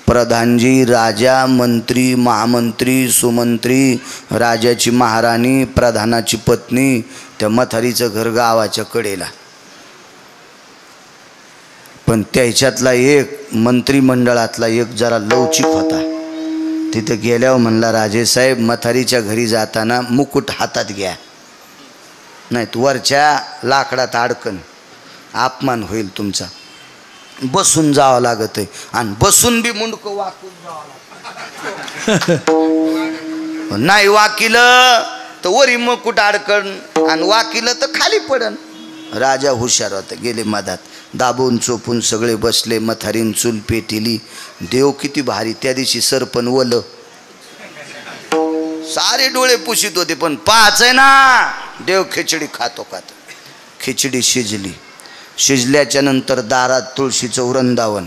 [SPEAKER 1] प्रधानजी, राजा, मंत्री, महामंत्री, सुमंत्री, राजाची महाराणी, प्रधानाची पत्नी, त्या म्हातारीचं घर गावाच्या कडेला. पण त्याच्यातला एक मंत्रिमंडळातला एक जरा लवचिक होता. तिथं गेल्यावर म्हणला राजेसाहेब म्हातारीच्या घरी जाताना मुकुट हातात घ्या, नाही तर वरच्या लाकडात अडकन, अपमान होईल तुमचा. बसून जावं लागत आहे आणि बसून बी मुंडकं वाकून जावं लागत. नाही वाकिलं तर वरी मुकुट अडकण आणि वाकिलं तर खाली पडन. राजा हुशार होता. गेले मधात दाबून चोपून सगळे बसले. म्हातारीन चूल पेटिली. देव किती भारी. त्या दिवशी सरपण वलं सारे डोळे पुशीत होते, पण पाच आहे ना देव खिचडी खातो खातो. खिचडी शिजली. शिजल्याच्या नंतर दारात तुळशीचं वृंदावन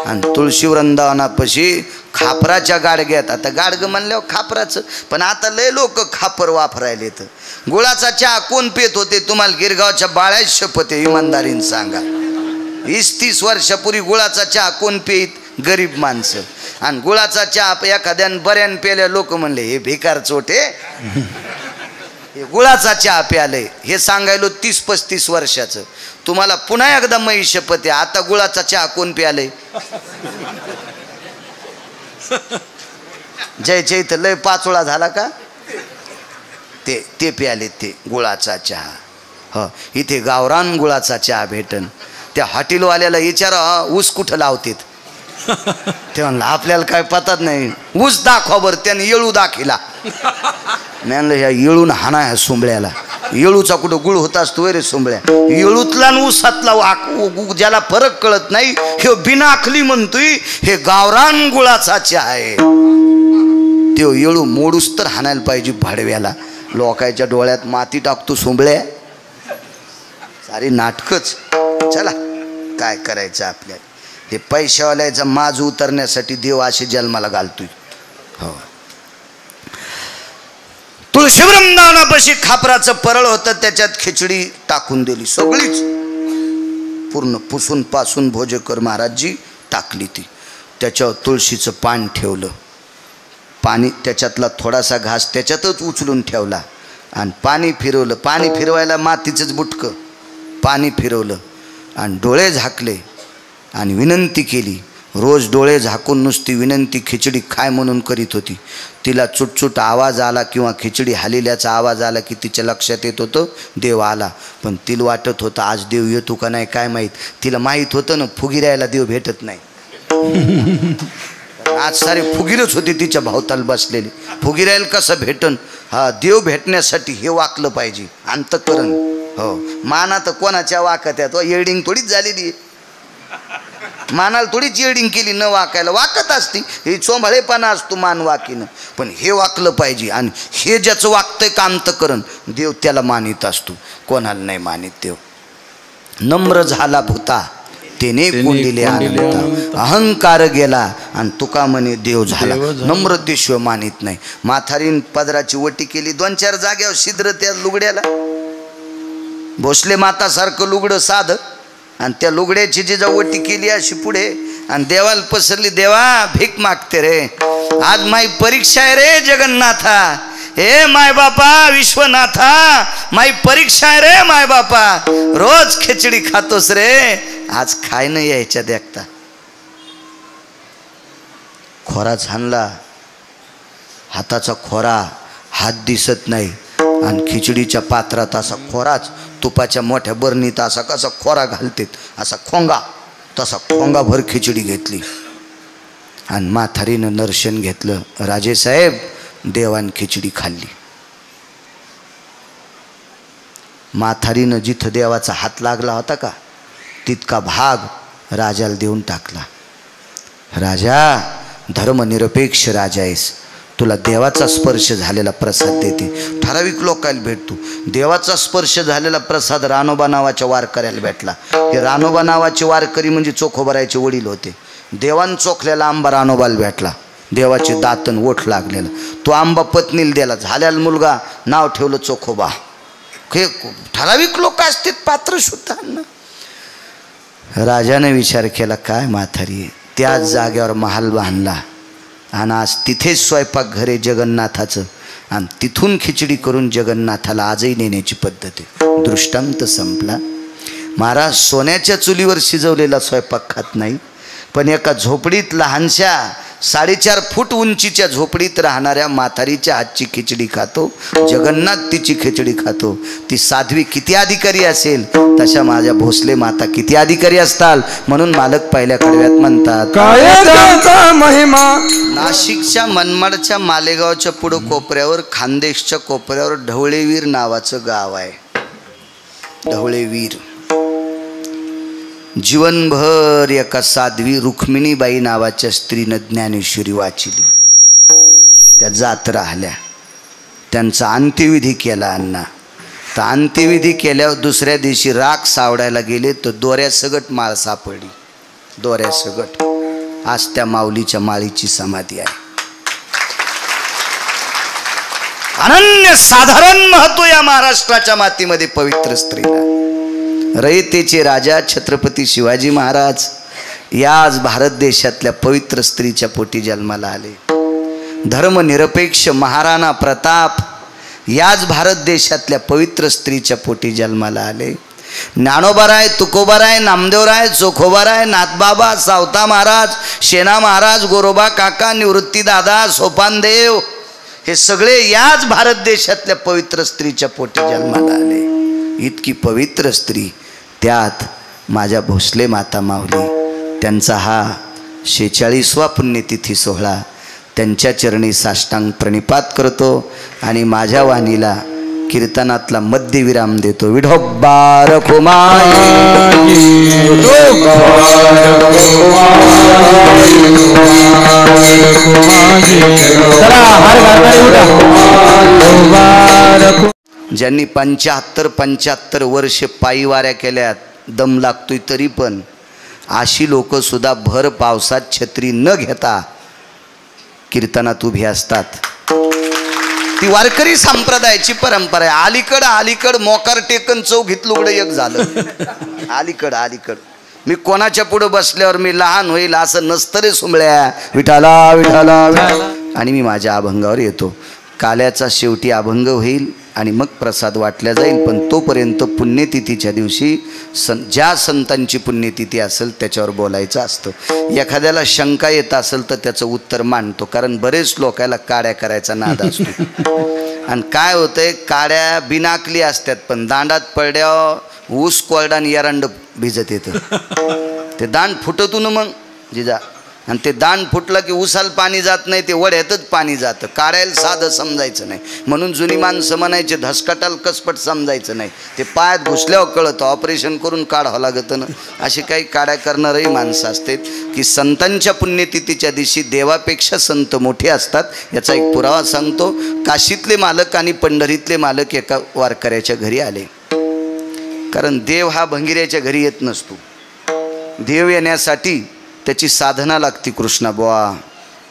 [SPEAKER 1] आणि तुळशी वृंदावनापाशी खापराच्या गाडग्यात. आता गाडगं म्हणल्यावर खापराचं, पण आता लय लोक खापर वापरायले. तर गुळाचा चहा कोण पेत होते तुम्हाला गिरगावच्या बाळ्या शपथ आहे, इमानदारीने सांगा. 20-30 वर्षापूर्वी गुळाचा चहा कोण पेत? गरीब माणसं. आणि गुळाचा चहा एखाद्यानं बऱ्यान पेल्या लोक म्हणले हे भिकार चोटे, हे गुळाचा चहा प्याले. हे सांगायलो 30-35 वर्षाचं. तुम्हाला पुन्हा एकदा मै शपथ आहे, आता गुळाचा चहा कोण प्याले? जयच्या इथं लय पाचोळा झाला का ते प्याले ते गुळाचा चहा. ह इथे गावरान गुळाचा चहा भेटन. त्या हॉटेलवाल्याला विचारा ऊस कुठं लावतेत. ते म्हणलं आपल्याला काय पतात नाही. ऊस दाखवा बरं. त्याने येळू दाखिला. मी म्हणलं ह्या येळून हाना ह्या सोंबळ्याला. येळूचा कुठं गुळ होत असतो रे सोंबळ्या. येळूतला ऊसातला ज्याला फरक कळत नाही हे बिनाखली म्हणतोय हे गावरान गुळाचा चहा आहे. ते येळू मोडूस तर हाणायला पाहिजे भाडव्याला. लोकांच्या डोळ्यात माती टाकतो सोंबळ्या. सारी नाटकच. चला काय करायचं आपल्याला. हे पैशावाल्याचा माज उतरण्यासाठी देव असे जन्माला घालतोय. हो तुळशी वृंदावनापाशी खापराचं परळ होतं, त्याच्यात खिचडी टाकून दिली सगळीच पूर्ण पुसून पासून. भोजेकर महाराजजी टाकली ती. त्याच्यावर तुळशीचं पान ठेवलं. पाणी त्याच्यातला थोडासा घास त्याच्यातच उचलून ठेवला आणि पाणी फिरवलं. पाणी फिरवायला मातीचंच बुटकं. पाणी फिरवलं आणि डोळे झाकले आणि विनंती केली. रोज डोळे झाकून नुसती विनंती खिचडी खाय म्हणून करीत होती. तिला चुटचुट आवाज आला किंवा खिचडी हालिल्याचा आवाज आला की तिच्या लक्षात येत होतं देव आला. पण तिला वाटत होतं आज देव येतो का नाही काय माहीत. तिला माहीत होतं ना फुगिरायला देव भेटत नाही. आज सारे फुगिरच होते तिच्या भावताल बसलेली. फुगिरायला कसं भेटन. हा देव भेटण्यासाठी हे वाकलं पाहिजे अंतःकरण. हो माना तर कोणाच्या वाकत आहे. तो येडिंग थोडीच झालेली आहे. मानाला थोडीच येडिंग केली न वाकायला. वाकत असती हे चोंभाळेपणा असतो मान वाकीनं. पण हे वाकलं पाहिजे. आणि हे ज्याचं वागतंय का अंतःकरण देव त्याला मानित असतो, कोणाला नाही मानित देव. नम्र झाला भूता तेने कोंडिले आनंद. अहंकार गेला आणि तुका म्हणे देव झाला. नम्रतेशिवाय मानित नाही. म्हातारीन पदराची वटी केली. 2-4 जाग्यावर छिद्र त्या लुगड्याला. भोसले मातासारखं लुगडं साधं आणि त्या लुगड्याची जी वटी केली अशी पुढे आणि देवाला पसरली. देवा भीक मागते रे, आज माई परीक्षा आहे रे जगन्नाथा. हे माय बापा विश्वनाथा, माई परीक्षा आहे रे माय बापा, रोज खिचडी खातोस रे, आज खाय नाही यायच्या देखता. खोरा झाणला, हाताचा खोरा, हात दिसत नाही, आणि खिचडीच्या पात्रात असा खोराच, तुपाच्या मोठ्या बरणीत असा कसा खोरा घालतेत असा खोंगा, तसा खोंगाभर खिचडी घेतली आणि म्हातारीनं दर्शन घेतलं. राजेसाहेब देवान खिचडी खाल्ली. म्हातारीनं जिथं देवाचा हात लागला होता का तितका भाग राजाला देऊन टाकला. राजा धर्मनिरपेक्ष राजा आहेस, तुला देवाचा स्पर्श झालेला प्रसाद देते. ठराविक लोकांना भेटतो. देवाचा स्पर्श झालेला प्रसाद रानोबा नावाच्या वारकऱ्याला भेटला. हे रानोबा नावाचे वारकरी म्हणजे चोखोबारायचे वडील होते. देवान चोखलेला आंबा रानोबाला भेटला, देवाचे दातन ओठ लागलेला. तो आंबा पत्नीला दिला, झाल्याला मुलगा, नाव ठेवलं चोखोबा. हे ठराविक लोक असतात पात्र सुद्धा. राजाने विचार केला, काय म्हातारी, त्याच जागेवर महाल बांधला आणि आज तिथेच स्वयंपाक घरे जगन्नाथाचं, आणि तिथून खिचडी करून जगन्नाथाला आजही नेण्याची पद्धत आहे. दृष्टांत संपला. महाराज सोन्याच्या चुलीवर शिजवलेला स्वयंपाक खात नाही, पण एका झोपडीत लहानशा 4.5 फूट उंचीच्या झोपडीत राहणाऱ्या म्हातारीच्या हातची खिचडी खातो. जगन्नाथ तिची खिचडी खातो. ती साध्वी किती अधिकारी असेल तशा माझ्या भोसले माता किती अधिकारी असताल. म्हणून मालक पहिल्या कडव्यात म्हणतात,
[SPEAKER 2] काय त्याचा महिमा.
[SPEAKER 1] नाशिकच्या मनमाडच्या मालेगावच्या पुढं कोपऱ्यावर, खानदेशच्या कोपऱ्यावर ढवळेवीर नावाचं गाव आहे. ढवळेवीर. जीवनभर एका साध्वी रुक्मिणीबाई नावाच्या स्त्रीनं ज्ञानेश्वरी वाचिली. त्या जात राहिल्या. त्यांचा अंत्यविधी केला अण्णा. तर अंत्यविधी केल्यावर दुसऱ्या दिवशी राख सावडायला गेले तर दोऱ्यासगट माळ सापडली. दोऱ्यासगट. आज त्या माऊलीच्या माळीची समाधी आहे. अनन्य साधारण महत्व या महाराष्ट्राच्या मातीमध्ये पवित्र स्त्रीला. रयतेचे राजा छत्रपती शिवाजी महाराज याच भारत देशातल्या पवित्र स्त्रीच्या पोटी जन्माला आले. धर्मनिरपेक्ष महाराणा प्रताप याच भारत देशातल्या पवित्र स्त्रीच्या पोटी जन्माला आले. ज्ञानोबाराय, तुकोबाराय, नामदेवराय, चोखोबाराय, नाथबाबा, सावता महाराज, शेना महाराज, गोरोबा काका, निवृत्ती दादा, सोपानदेव, हे सगळे याच भारत देशातल्या पवित्र स्त्रीच्या पोटी जन्माला आले. इतकी पवित्र स्त्री, त्यात माझ्या भोसले माता माऊली, त्यांचा हा 46वा पुण्यतिथी सोहळा. त्यांच्या चरणी साष्टांग प्रणिपात करतो आणि माझ्या वाणीला कीर्तनातला मध्यविराम देतो. विठोबा रखुमाई, ज्यांनी 75 वर्ष पायी वाऱ्या केल्यात, दम लागतोय तरी पण, अशी लोक सुद्धा भर पावसात छत्री न घेता कीर्तनात उभी असतात. ती वारकरी संप्रदायाची परंपरा आहे. अलीकड मोकार टेकन चौघीत लुगडं एक झालं. अलीकड मी कोणाच्या पुढे बसल्यावर मी लहान होईल असं नसतं रे सुंबळ्या. विठाला विठाला विठाला. आणि मी माझ्या अभंगावर येतो. काल्याचा शेवटी अभंग होईल आणि मग प्रसाद वाटल्या जाईल. पण तोपर्यंत पुण्यतिथीच्या दिवशी ज्या संतांची पुण्यतिथी असेल त्याच्यावर बोलायचं असतं. एखाद्याला शंका येत असेल तर त्याचं उत्तर मांडतो, कारण बरेच लोकांना काड्या करायचा नाद असतो. आणि काय होतंय, काड्या बिनाकली असतात पण दांडात पडल्यावर ऊस कोरडा आणि एरंड भिजत येतं. ते दांड फुटतून मग जिजा, आणि ते दांड फुटलं की उसाला पाणी जात नाही, ते वड्यातच पाणी जातं. काढायला साधं समजायचं नाही. म्हणून जुनी माणसं म्हणायचे धसकाटाला कसपट समजायचं नाही, ते पायात घुसल्यावर कळतं, ऑपरेशन करून काढावं लागतं ना. अशी काही काड्या करणारही माणसं असतात की संतांच्या पुण्यतिथीच्या दिवशी देवापेक्षा संत मोठे असतात. याचा एक पुरावा सांगतो. काशीतले मालक आणि पंढरीतले मालक एका वारकऱ्याच्या घरी आले. कारण देव हा भंगिऱ्याच्या घरी येत नसतो. देव येण्यासाठी त्याची साधना लागती. कृष्णा बुवा,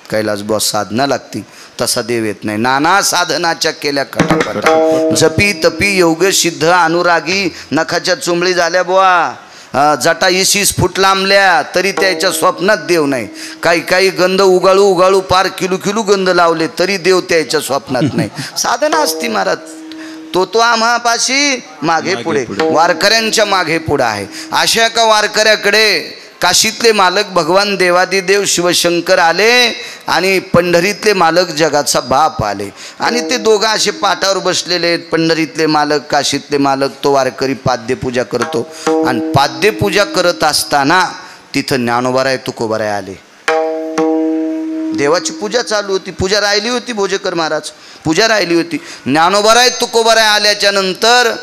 [SPEAKER 1] कैलास बुवा, साधना लागती. तसा देव येत नाही. नाना साधनाच्या केल्या खटाखटा, जपी तपी योग सिद्ध अनुरागी, नखाच्या चुंबळी झाल्या बुवा, जटा 20 फूट लांबल्या तरी त्याच्या स्वप्नात देव नाही. काही काही गंध उगाळू उगाळू पार किलो किलो गंध लावले तरी देव त्याच्या स्वप्नात नाही. साधना असती महाराज. तो आम्हापाशी मागे पुढे वारकऱ्यांच्या मागे पुढे आहे. अशा एका वारकऱ्याकडे काशीतले मालक भगवान देवादिदेव शिवशंकर आले आणि पंढरीतले मालक जगाचा बाप आले आणि ते दोघं असे पाटावर बसलेले आहेत. पंढरीतले मालक काशीतले मालक. तो वारकरी पाद्यपूजा करतो आणि पाद्यपूजा करत असताना तिथं ज्ञानोबाराय तुकोबाराय आले. देवाची पूजा चालू होती. पूजा राहिली होती. भोजेकर महाराज पूजा राहिली होती. ज्ञानोबाराय तुकोबाराय आल्याच्या नंतर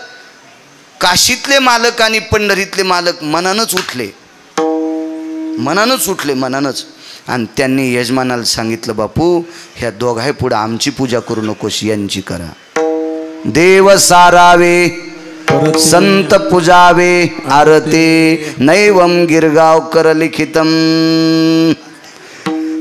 [SPEAKER 1] काशीतले मालक आणि पंढरीतले मालक मनानच उठले मनानच. आणि त्यांनी यजमानाला सांगितलं, बापू ह्या दोघाही पुढे आमची पूजा करू नकोस, यांची करा. देव सारावे संत पूजावे आरते नैवम गिरगावकर लिखितम.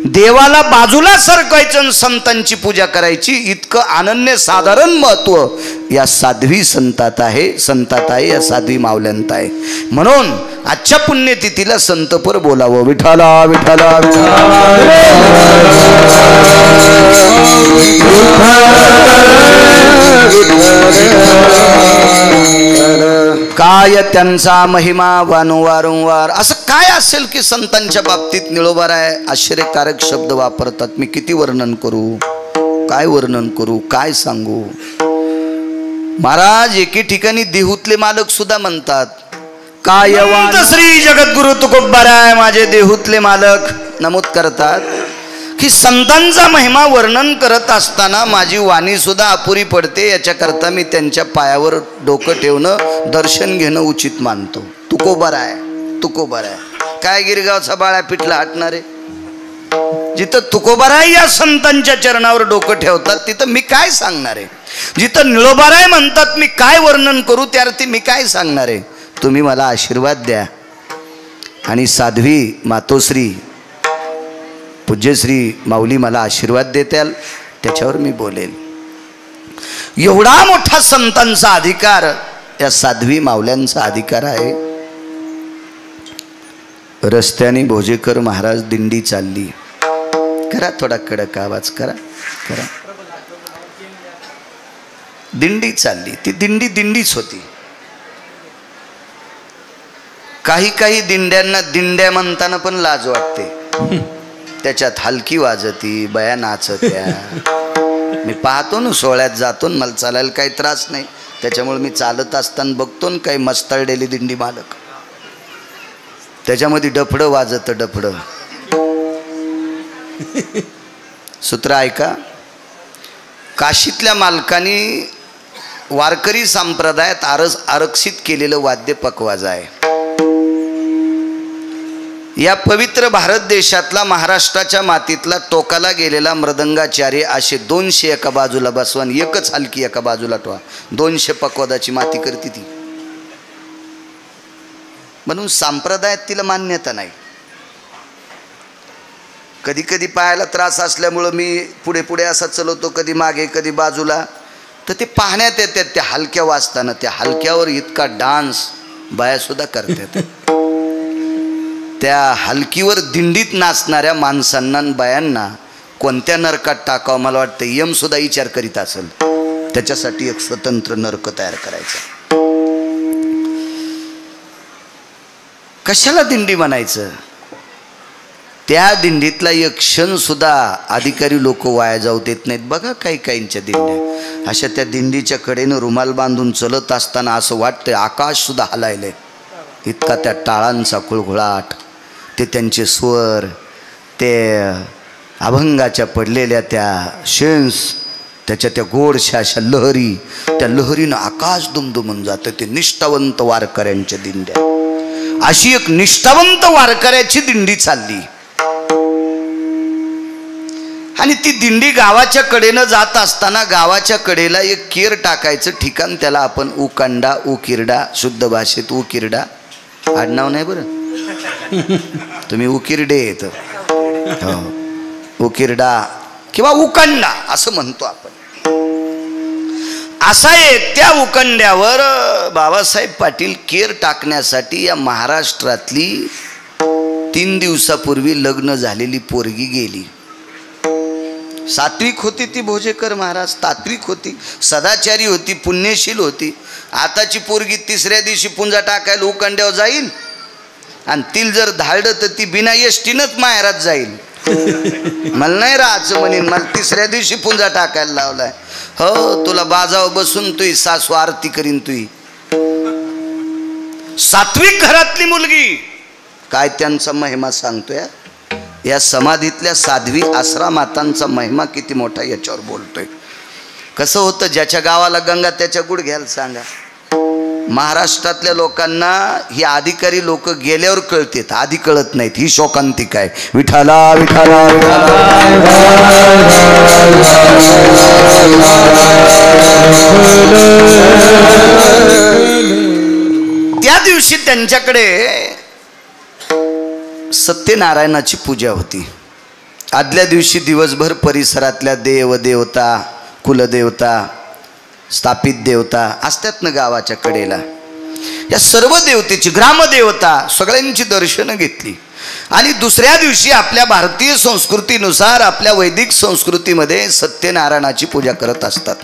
[SPEAKER 1] देवाला बाजूला सरकायचं संतांची पूजा करायची इतकं अनन्य साधारण महत्व या साध्वी संतात आहे या साध्वी मावल्यांत आहे. म्हणून आजच्या पुण्यतिथीला संतपर बोलावं. विठाला विठाला काय त्यांचा महिमा वारंवार. असं काय असेल की संतांच्या बाबतीत निळोबाराय आश्चर्यकारक शब्द वापरतात. मी किती वर्णन करू, काय वर्णन करू, काय सांगू. महाराज एके ठिकाणी देहूतले मालक सुद्धा म्हणतात, काय श्री जगद्गुरु तुकोबाराय माझे देहूतले मालक नमूद करतात की संतांचा महिमा वर्णन करत असताना माझी वाणी सुद्धा अपुरी पडते. याच्याकरता मी त्यांच्या पायावर डोकं ठेवणं दर्शन घेणं उचित मानतो. तुकोबाराय काय गिरगावचा बाळा पिठला हटणारे. जिथं तुकोबाराय या संतांच्या चरणावर डोकं ठेवतात तिथं मी काय सांगणार आहे. जिथं निळोबाराय म्हणतात मी काय वर्णन करू त्या अर्थी मी काय सांगणार आहे. तुम्ही मला आशीर्वाद द्या आणि साध्वी मातोश्री पूज्यश्री माऊली मला आशीर्वाद देत्याल त्याच्यावर मी बोलेल. एवढा मोठा संतांचा अधिकार या साध्वी माऊल्यांचा अधिकार आहे. रस्त्याने भोजेकर महाराज दिंडी चालली. करा थोडा कडक आवाज करा. दिंडी चालली. ती दिंडीच होती. काही दिंड्यांना दिंड्या म्हणताना पण लाज वाटते. त्याच्यात हलकी वाजती, बया नाचत्या. मी पाहतो ना सोहळ्यात जातो मला चालायला काही त्रास नाही. त्याच्यामुळे मी चालत असताना बघतो ना काही मस्तळलेली दिंडी मालक, त्याच्यामध्ये डफडं वाजतं डफडं. सूत्र ऐका. काशीतल्या मालकांनी वारकरी संप्रदायात आरक्षित केलेलं वाद्य पकवाज आहे. या पवित्र भारत देशातला महाराष्ट्राच्या मातीतला टोकाला गेलेला मृदंगाचार्य असे 200 एका बाजूला बसवून एकच हलकी एका बाजूला ठेवा. 200 पकवादाची माती करते ती. म्हणून संप्रदायात तिला मान्यता नाही. कधी कधी पायाला त्रास असल्यामुळं मी पुढे पुढे असा चलवतो, कधी मागे कधी बाजूला. तर ते पाहण्यात येतात त्या हलक्या वाजताना. त्या हलक्यावर इतका डान्स बाया सुद्धा करतात. त्या हलकीवर दिंडीत नाचणाऱ्या माणसांना बायांना कोणत्या नरकात टाकावं मला वाटतं यम सुद्धा विचार करीत असेल. त्याच्यासाठी एक स्वतंत्र नरक तयार करायचा. कशाला दिंडी म्हणायचं. त्या दिंडीतला एक क्षण सुद्धा अधिकारी लोक वाया जाऊ देत नाहीत. बघा काहींच्या दिंड्या अशा त्या दिंडीच्या कडेनं रुमाल बांधून चलत असताना असं वाटतंय आकाश सुद्धा हलायलंय. इतका त्या टाळांचा कुळघुळाट, ते त्यांचे स्वर, ते अभंगाच्या पडलेल्या त्या शेन्स, त्याच्या त्या गोडशा अशा लहरी, त्या लहरीनं आकाश दुमदुमून जातं. ते निष्ठावंत वारकऱ्यांच्या दिंड्या. अशी एक निष्ठावंत वारकऱ्याची दिंडी चालली आणि ती दिंडी गावाच्या कडेनं जात असताना गावाच्या कडेला एक केर टाकायचं ठिकाण, त्याला आपण उकांडा उकिरडा, शुद्ध भाषेत उकिरडा, आडनाव नाही बरं तुम्ही उकिरडे येत उकिरडा किंवा उकांडा असं म्हणतो आपण. असा एक त्या उकंड्यावर बाबासाहेब पाटील केर टाकण्यासाठी या महाराष्ट्रातली 3 दिवसापूर्वी लग्न झालेली पोरगी गेली. सात्विक होती ती भोजेकर महाराज, तात्विक होती, सदाचारी होती, पुण्यशील होती. आताची पोरगी 3ऱ्या दिवशी पुंजा टाकायला उकंड्यावर जाईल आणि तिला जर धाडलं तर ती बिना एसटीनंच माहेरात जाईल. मला नाही राहायचं म्हणेन, मला 3ऱ्या दिवशी पुंजा टाकायला लावलाय. हो, तुला बाजावर बसून तुही सासू आरती करीन. तुही सात्विक घरातली मुलगी, काय त्यांचा महिमा सांगतोय. या समाधीतल्या साध्वी आसरा मातांचा महिमा किती मोठा याच्यावर बोलतोय. कसं होतं, ज्याच्या गावाला गंगा त्याच्या गुडघ्याला सांगा. महाराष्ट्रातल्या लोकांना ही अधिकारी लोक गेल्यावर कळतात, आधी कळत नाहीत. ही शोकांतिका आहे. विठाला विठाला त्या दिवशी त्यांच्याकडे सत्यनारायणाची पूजा होती. आदल्या दिवशी दिवसभर परिसरातल्या देवदेवता, कुलदेवता, स्थापित देवता असतात ना गावाच्या कडेला, या सर्व देवतेची, ग्रामदेवता सगळ्यांची दर्शनं घेतली. आणि दुसऱ्या दिवशी आपल्या भारतीय संस्कृतीनुसार, आपल्या वैदिक संस्कृतीमध्ये सत्यनारायणाची पूजा करत असतात.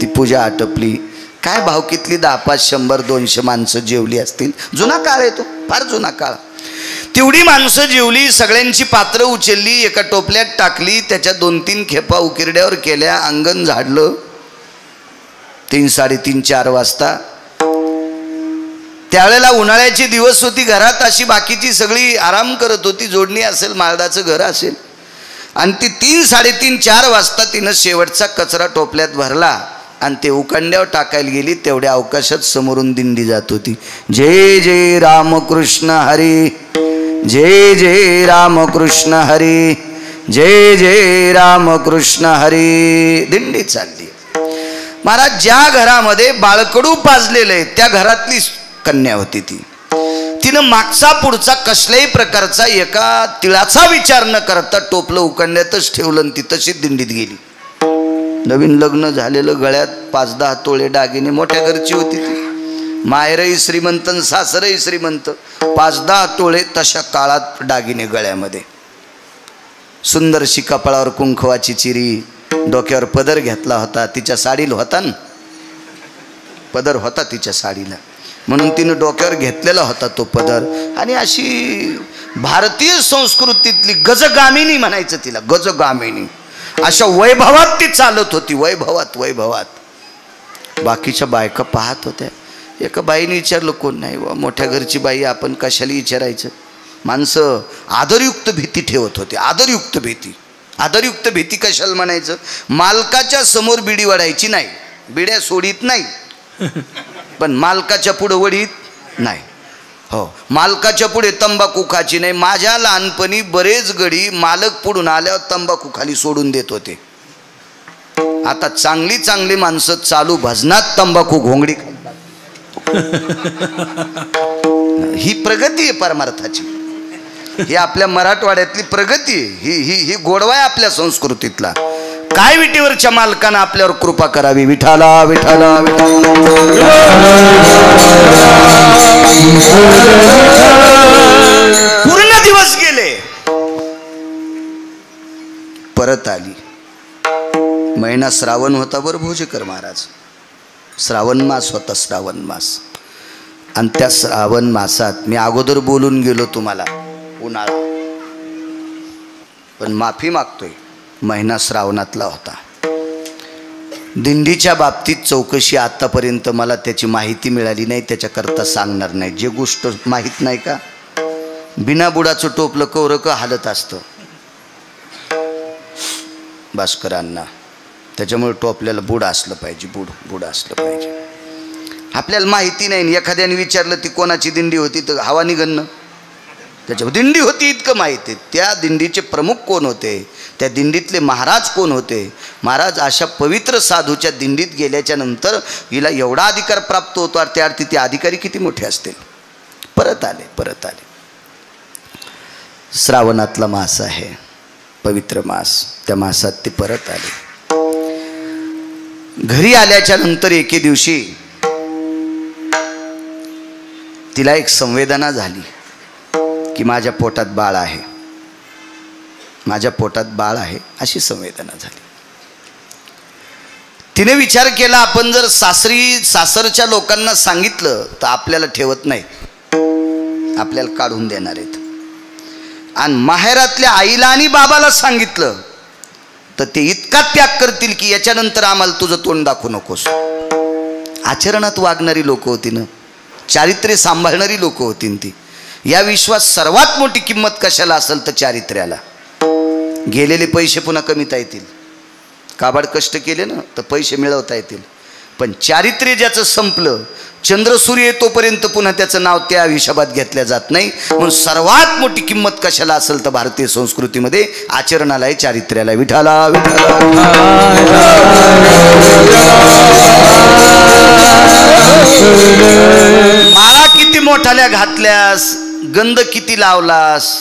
[SPEAKER 1] ती पूजा आटपली. काय भावकीतली 10, 5, 100, 200 माणसं जेवली असतील. जुना काळ आहे तो, फार जुना काळ. तेवढी माणसं जेवली, सगळ्यांची पात्र उचलली, एका टोपल्यात टाकली, त्याच्या 2-3 खेपा उकिरड्यावर केल्या, अंगण झाडलं. 3, 3:30, 4 वाजता. त्यावेळेला उन्हाळ्याचे दिवस होती. घरात अशी बाकीची सगळी आराम करत होती. जोडणी असेल, माळदाचं घर असेल. आणि ती 3, 3:30, 4 वाजता तिनं शेवटचा कचरा टोपल्यात भरला आणि ते उकंड्यावर टाकायला गेली. तेवढ्या अवकाशात समोरून दिंडी जात होती. जय जय रामकृष्ण हरी, जय जय रामकृष्ण हरी, जय जय रामकृष्ण हरी. दिंडी चालली. महाराज, ज्या घरामध्ये बाळकडू पाजलेलं आहे त्या घरातली कन्या होती ती. तिनं मागचा पुढचा कसल्याही प्रकारचा एका तिळाचा विचार न करता टोपलं उकंड्यातच ठेवलं आणि ती तशीच दिंडीत गेली. नवीन लग्न झालेलं, गळ्यात 5-10 तोळे दागिने, मोठ्या घरची होती ती. माहेरही श्रीमंत, सासरही श्रीमंत. 5-10 तोळे तशा काळात दागिने गळ्यामध्ये. सुंदरशी कपाळावर कुंकवाची चिरी, डोक्यावर पदर घेतला होता. तिच्या साडीला होता ना पदर, होता तिच्या साडीला, म्हणून तिनं डोक्यावर घेतलेला होता तो पदर. आणि अशी भारतीय संस्कृतीतली गजगामिनी म्हणायचं तिला, गजगामिनी. अशा वैभवात ती चालत होती, वैभवात वैभवात. बाकीच्या बायका पाहत होत्या. एका बाईने विचारलं, कोण नाही वा, मोठ्या घरची बाई, आपण कशाला विचारायचं. माणसं आदरयुक्त भीती ठेवत होते, आदरयुक्त भीती. आदरयुक्त भीती कशाला म्हणायचं. मालकाच्या समोर बिडी वडायची नाही, बिड्या सोडीत नाही, पण मालकाच्या पुढे वडीत नाही. हो, मालकाच्या पुढे तंबाखू खायची नाही. माझ्या लहानपणी बरेच गडी मालक पुढून आल्यावर तंबाखू खाली सोडून देत होते. आता चांगली चांगली माणसं चालू भजनात तंबाखू घोंगडी खातात. ही प्रगती आहे परमार्थाची. ही आपल्या मराठवाड्यातली प्रगती आहे. ही गोडवा आहे आपल्या संस्कृतीतला. काय विटीवरच्या मालकानं आपल्यावर कृपा करावी. विठाला विठाला पूर्ण दिवस गेले, परत आली. महिना श्रावण होता बरं भोजेकर महाराज. श्रावण मास होता, श्रावण मास. आणि त्या श्रावण मासात मी अगोदर बोलून गेलो तुम्हाला, उन्हाळा, पण माफी मागतोय, महिना श्रावणातला होता. दिंडीच्या बाबतीत चौकशी आत्तापर्यंत मला त्याची माहिती मिळाली नाही, त्याच्याकरता सांगणार नाही. जे गोष्ट माहीत नाही का, बिना बुडाचं टोपलं कवरक हालत असतं भास्करांना. त्याच्यामुळे टोपल्याला बुड असलं पाहिजे, बुड असलं पाहिजे. आपल्याला माहिती नाही. एखाद्याने विचारलं ती कोणाची दिंडी होती तर हवा निघणं. त्याच्या दिंडी होती इतकं माहिती. त्या दिंडीचे प्रमुख कोण होते, त्या दिंडीतले महाराज कोण होते. महाराज अशा पवित्र साधूच्या दिंडीत गेल्याच्या नंतर हिला एवढा अधिकार प्राप्त होतो, त्या अर्थी ते अधिकारी किती मोठे असतील. परत आले. श्रावणातला मास आहे, पवित्र मास. त्या मासात ते परत आले. घरी आल्याच्या नंतर एके दिवशी तिला एक संवेदना झाली की माझ्या पोटात बाळ आहे, माझ्या पोटात बाळ आहे, अशी संवेदना झाली. तिने विचार केला, आपण जर सासरच्या लोकांना सांगितलं तर आपल्याला ठेवत नाही, आपल्याला काढून देणार आहेत. आणि माहेरातल्या आईला आणि बाबाला सांगितलं तर ते इतका त्याग करतील की याच्यानंतर आम्हाला तुझं तोंड दाखवू नकोस. आचरणात वागणारी लोक होती ना, चारित्र्य सांभाळणारी लोक होती ती. या विश्वात सर्वात मोठी किंमत कशाला असेल तर चारित्र्याला. गेलेले पैसे पुन्हा कमीता येतील, काबाड कष्ट केले ना तर पैसे मिळवता येतील, पण चारित्र्य ज्याचं संपलं, चंद्रसूर्य तोपर्यंत पुन्हा त्याचं नाव त्या हिशोबात घेतल्या जात नाही. म्हणून सर्वात मोठी किंमत कशाला असेल तर भारतीय संस्कृतीमध्ये आचरणाला आहे, चारित्र्याला. विठाला विठाला. माळा किती मोठाल्या घातल्यास, गंध किती लावलास,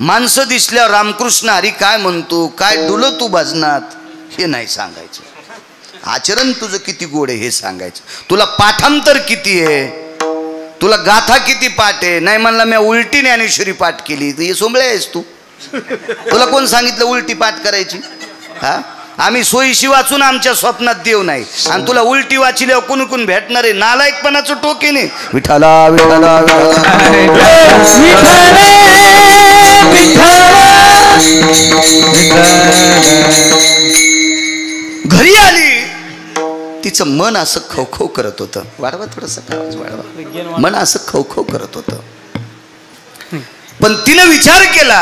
[SPEAKER 1] माणसं दिसल्यावर रामकृष्ण हरी काय म्हणतो, काय डुलं तू भजनात, हे नाही सांगायचं. आचरण तुझं किती गोड आहे हे सांगायचं. तुला पाठांतर किती आहे, तुला गाथा किती पाठ आहे. नाही म्हणला मी उलटी ज्ञानेश्वरी पाठ केली, हे सोंबळे आहेस तू. तुला कोण सांगितलं उलटी पाठ करायची? हा, आम्ही सोयीशी वाचून आमच्या स्वप्नात देव नाही, आणि तुला उलटी वाचिल्यावर कोण कोण भेटणार आहे? नालायकपणाचं टोकेने. विठाला विठाला घरी आली, तिचं मन असं खवखव करत होतं. वाढवा थोडंसं आवाज वाढवा. मन असं खवखव करत होतं. पण तिनं विचार केला,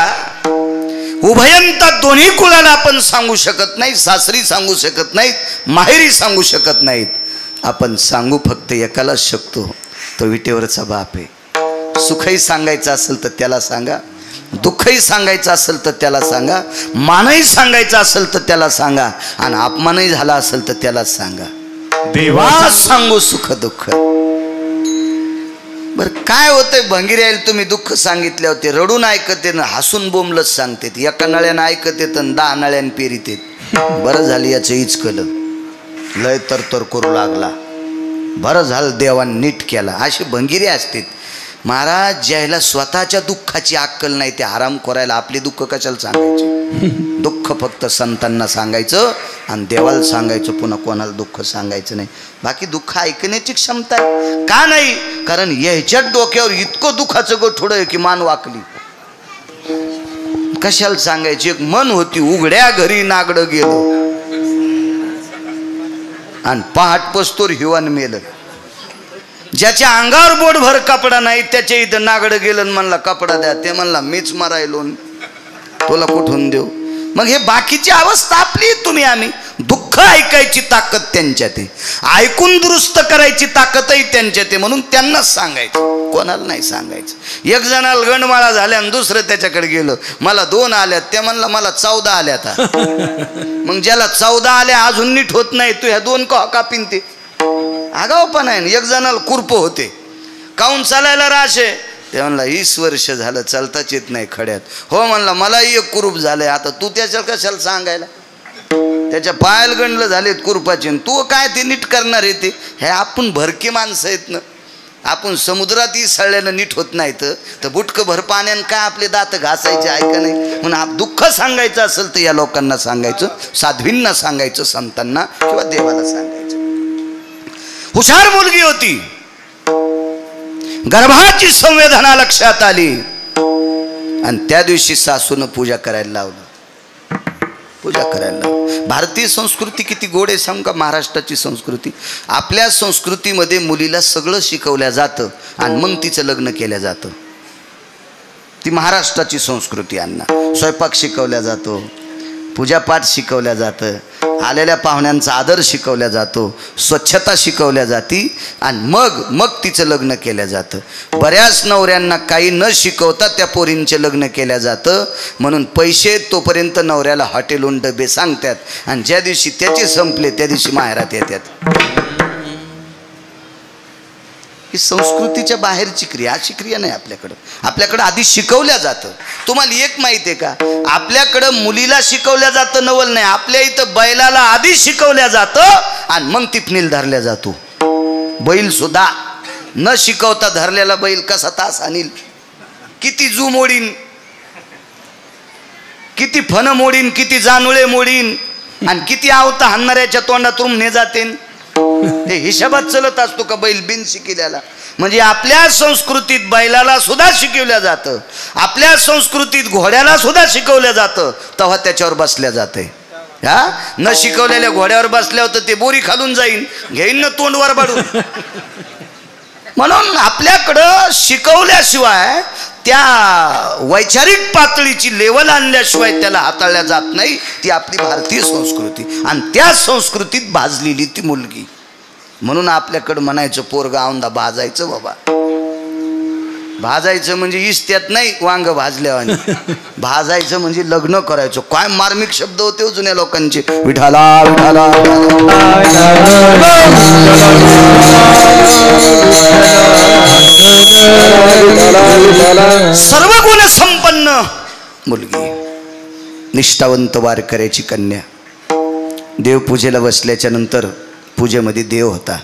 [SPEAKER 1] उभयंता दोन्ही कुळाला आपण सांगू शकत नाही, सासरी सांगू शकत नाहीत, माहेरी सांगू शकत नाहीत. आपण सांगू फक्त एकालाच शकतो, तो विटेवरचा बाप आहे. सुखही सांगायचं असेल तर त्याला सांगा, दुःखही सांगायचं असेल तर त्याला सांगा, मानही सांगायचं असेल तर त्याला सांगा, आणि अपमानही झाला असेल तर त्यालाच सांगा. देवा सांगू सुख दुःख. बर काय होतंय भंगिऱ्याला तुम्ही दुःख सांगितले होते, रडून ऐकते ना हसून बोंबलच सांगते. एका नळ्यानं ऐकते तर 10 नळ्यानं पेरीते. बरं झालं याचं इचकलं, लय तर करू लागला, बरं झालं देवान नीट केला. असे भंगिरे असते महाराज. ज्याला स्वतःच्या दुःखाची अक्कल नाही ते आराम करायला आपले दुःख कशाला सांगायचे? दुःख फक्त संतांना सांगायचं आणि देवाला सांगायचं, पुन्हा कोणाला दुःख सांगायचं नाही. बाकी दुःख ऐकण्याची क्षमता आहे का नाही? कारण याच्यात डोक्यावर इतकं दुःखाचं गोठोडं आहे की मान वाकली. कशाला सांगायची? एक मन होती, उघड्या घरी नागडं गेलं आणि पहाट पस्तोर हिवान मेलं. ज्याच्या अंगावर बोटभर कपडा नाही त्याच्या इथं नागडं गेलं, म्हणला कपडा द्या. ते म्हणला मीच मरायलो, तुला कुठून देऊ? मग हे बाकीची अवस्था आपली, तुम्ही आम्ही. दुःख ऐकायची ताकद त्यांच्यात आहे, ऐकून दुरुस्त करायची ताकदही त्यांच्यात आहे. म्हणून त्यांनाच सांगायचं, कोणाला नाही सांगायचं. एक जणाला गंडमाळा झाल्या आणि दुसरं त्याच्याकडे गेलं, मला 2 आल्यात. ते म्हणला मला 14 आल्यात. मग ज्याला 14 आल्या अजून नीट होत नाही, तू ह्या 2 कापीन ते आगाव पण आहे. एक जणाला कुरप होते, काऊन चालायला राशे. ते म्हणला 20 वर्ष झालं चालताच येत नाही खड्यात. हो म्हणला मलाही एक कुरूप झालंय. आता तू त्याच्या कशाला सांगायला? त्याच्या पायाला गंडलं झालेत कुरपाचे, तू काय ते नीट करणार आहे ते? हे आपण भरकी माणसं आहेत ना. आपण समुद्रातही सळल्यानं नीट होत नाही तर बुटकं भर पाण्यानं काय आपले दात घासायचे आहे का नाही? म्हणून दुःख सांगायचं असेल तर या लोकांना सांगायचं, साध्वींना सांगायचं, संतांना किंवा देवाला सांगायचं. हुशार मुलगी होती, गर्भाची संवेदना लक्षात आली आणि त्या दिवशी सासूनं पूजा करायला लावलं. पूजा करायला लावलं. भारतीय संस्कृती किती गोड आहे सांगू का? महाराष्ट्राची संस्कृती. आपल्या संस्कृतीमध्ये मुलीला सगळं शिकवल्या जातं आणि मग तिचं लग्न केलं जातं. ती महाराष्ट्राची संस्कृती. अण्णा स्वयंपाक शिकवल्या जातो, पूजापाठ शिकवल्या जातं, आलेल्या पाहुण्यांचा आदर शिकवल्या जातो, स्वच्छता शिकवल्या जाती आणि मग तिचं लग्न केलं जातं. बऱ्याच नवऱ्यांना काही न शिकवता त्या पोरींचे लग्न केलं जातं. म्हणून पैसे तोपर्यंत नवऱ्याला हॉटेलहून डबे सांगतात आणि ज्या दिवशी त्याचे संपले त्या दिवशी माहेरात येतात. ही संस्कृतीच्या बाहेरची क्रिया, अशी क्रिया नाही आपल्याकडं. आपल्याकडं आधी शिकवल्या जातं. तुम्हाला एक माहिती आहे का, आपल्याकडं मुलीला शिकवल्या जातं नवल नाही, आपल्या इथं बैलाला आधी शिकवल्या जातं आणि मग टिपणीला धरल्या जातो. बैल सुद्धा न शिकवता धरलेला बैल कसा तास आणील, किती जू मोडीन, किती फन मोडीन, किती जानुळे मोडीन आणि किती आवता हाणणाऱ्याच्या तोंडातून ने जातेन. ते हिशोबात चलत असतो का बैल बिन शिकलेला. म्हणजे आपल्या संस्कृतीत बैलाला सुद्धा शिकवल्या जातं, आपल्या संस्कृतीत घोड्याला सुद्धा शिकवलं जातं, तेव्हा त्याच्यावर बसल्या जाते. हा न शिकवलेल्या घोड्यावर बसल्यावर तर ते बोरी खालून जाईन, घेईन ना तोंडवर बाडून. म्हणून आपल्याकडं शिकवल्याशिवाय त्या वैचारिक पातळीची लेवल आणल्याशिवाय त्याला हाताळल्या जात नाही. ती आपली भारतीय संस्कृती आणि त्या संस्कृतीत भाजलेली ती मुलगी. म्हणून आपल्याकडं म्हणायचं पोरगा औंदा भाजायचं. बाबा भाजायचं म्हणजे इस्त्यात नाही वांग भाजल्यावानी, भाजायचं म्हणजे लग्न करायचं. काय मार्मिक शब्द होते जुन्या लोकांचे. विठाला विठाला सर्व गुण संपन्न मुलगी, निष्ठावंत वारकऱ्याची कन्या. देवपूजेला बसल्याच्या नंतर पूजेमध्ये देव होता.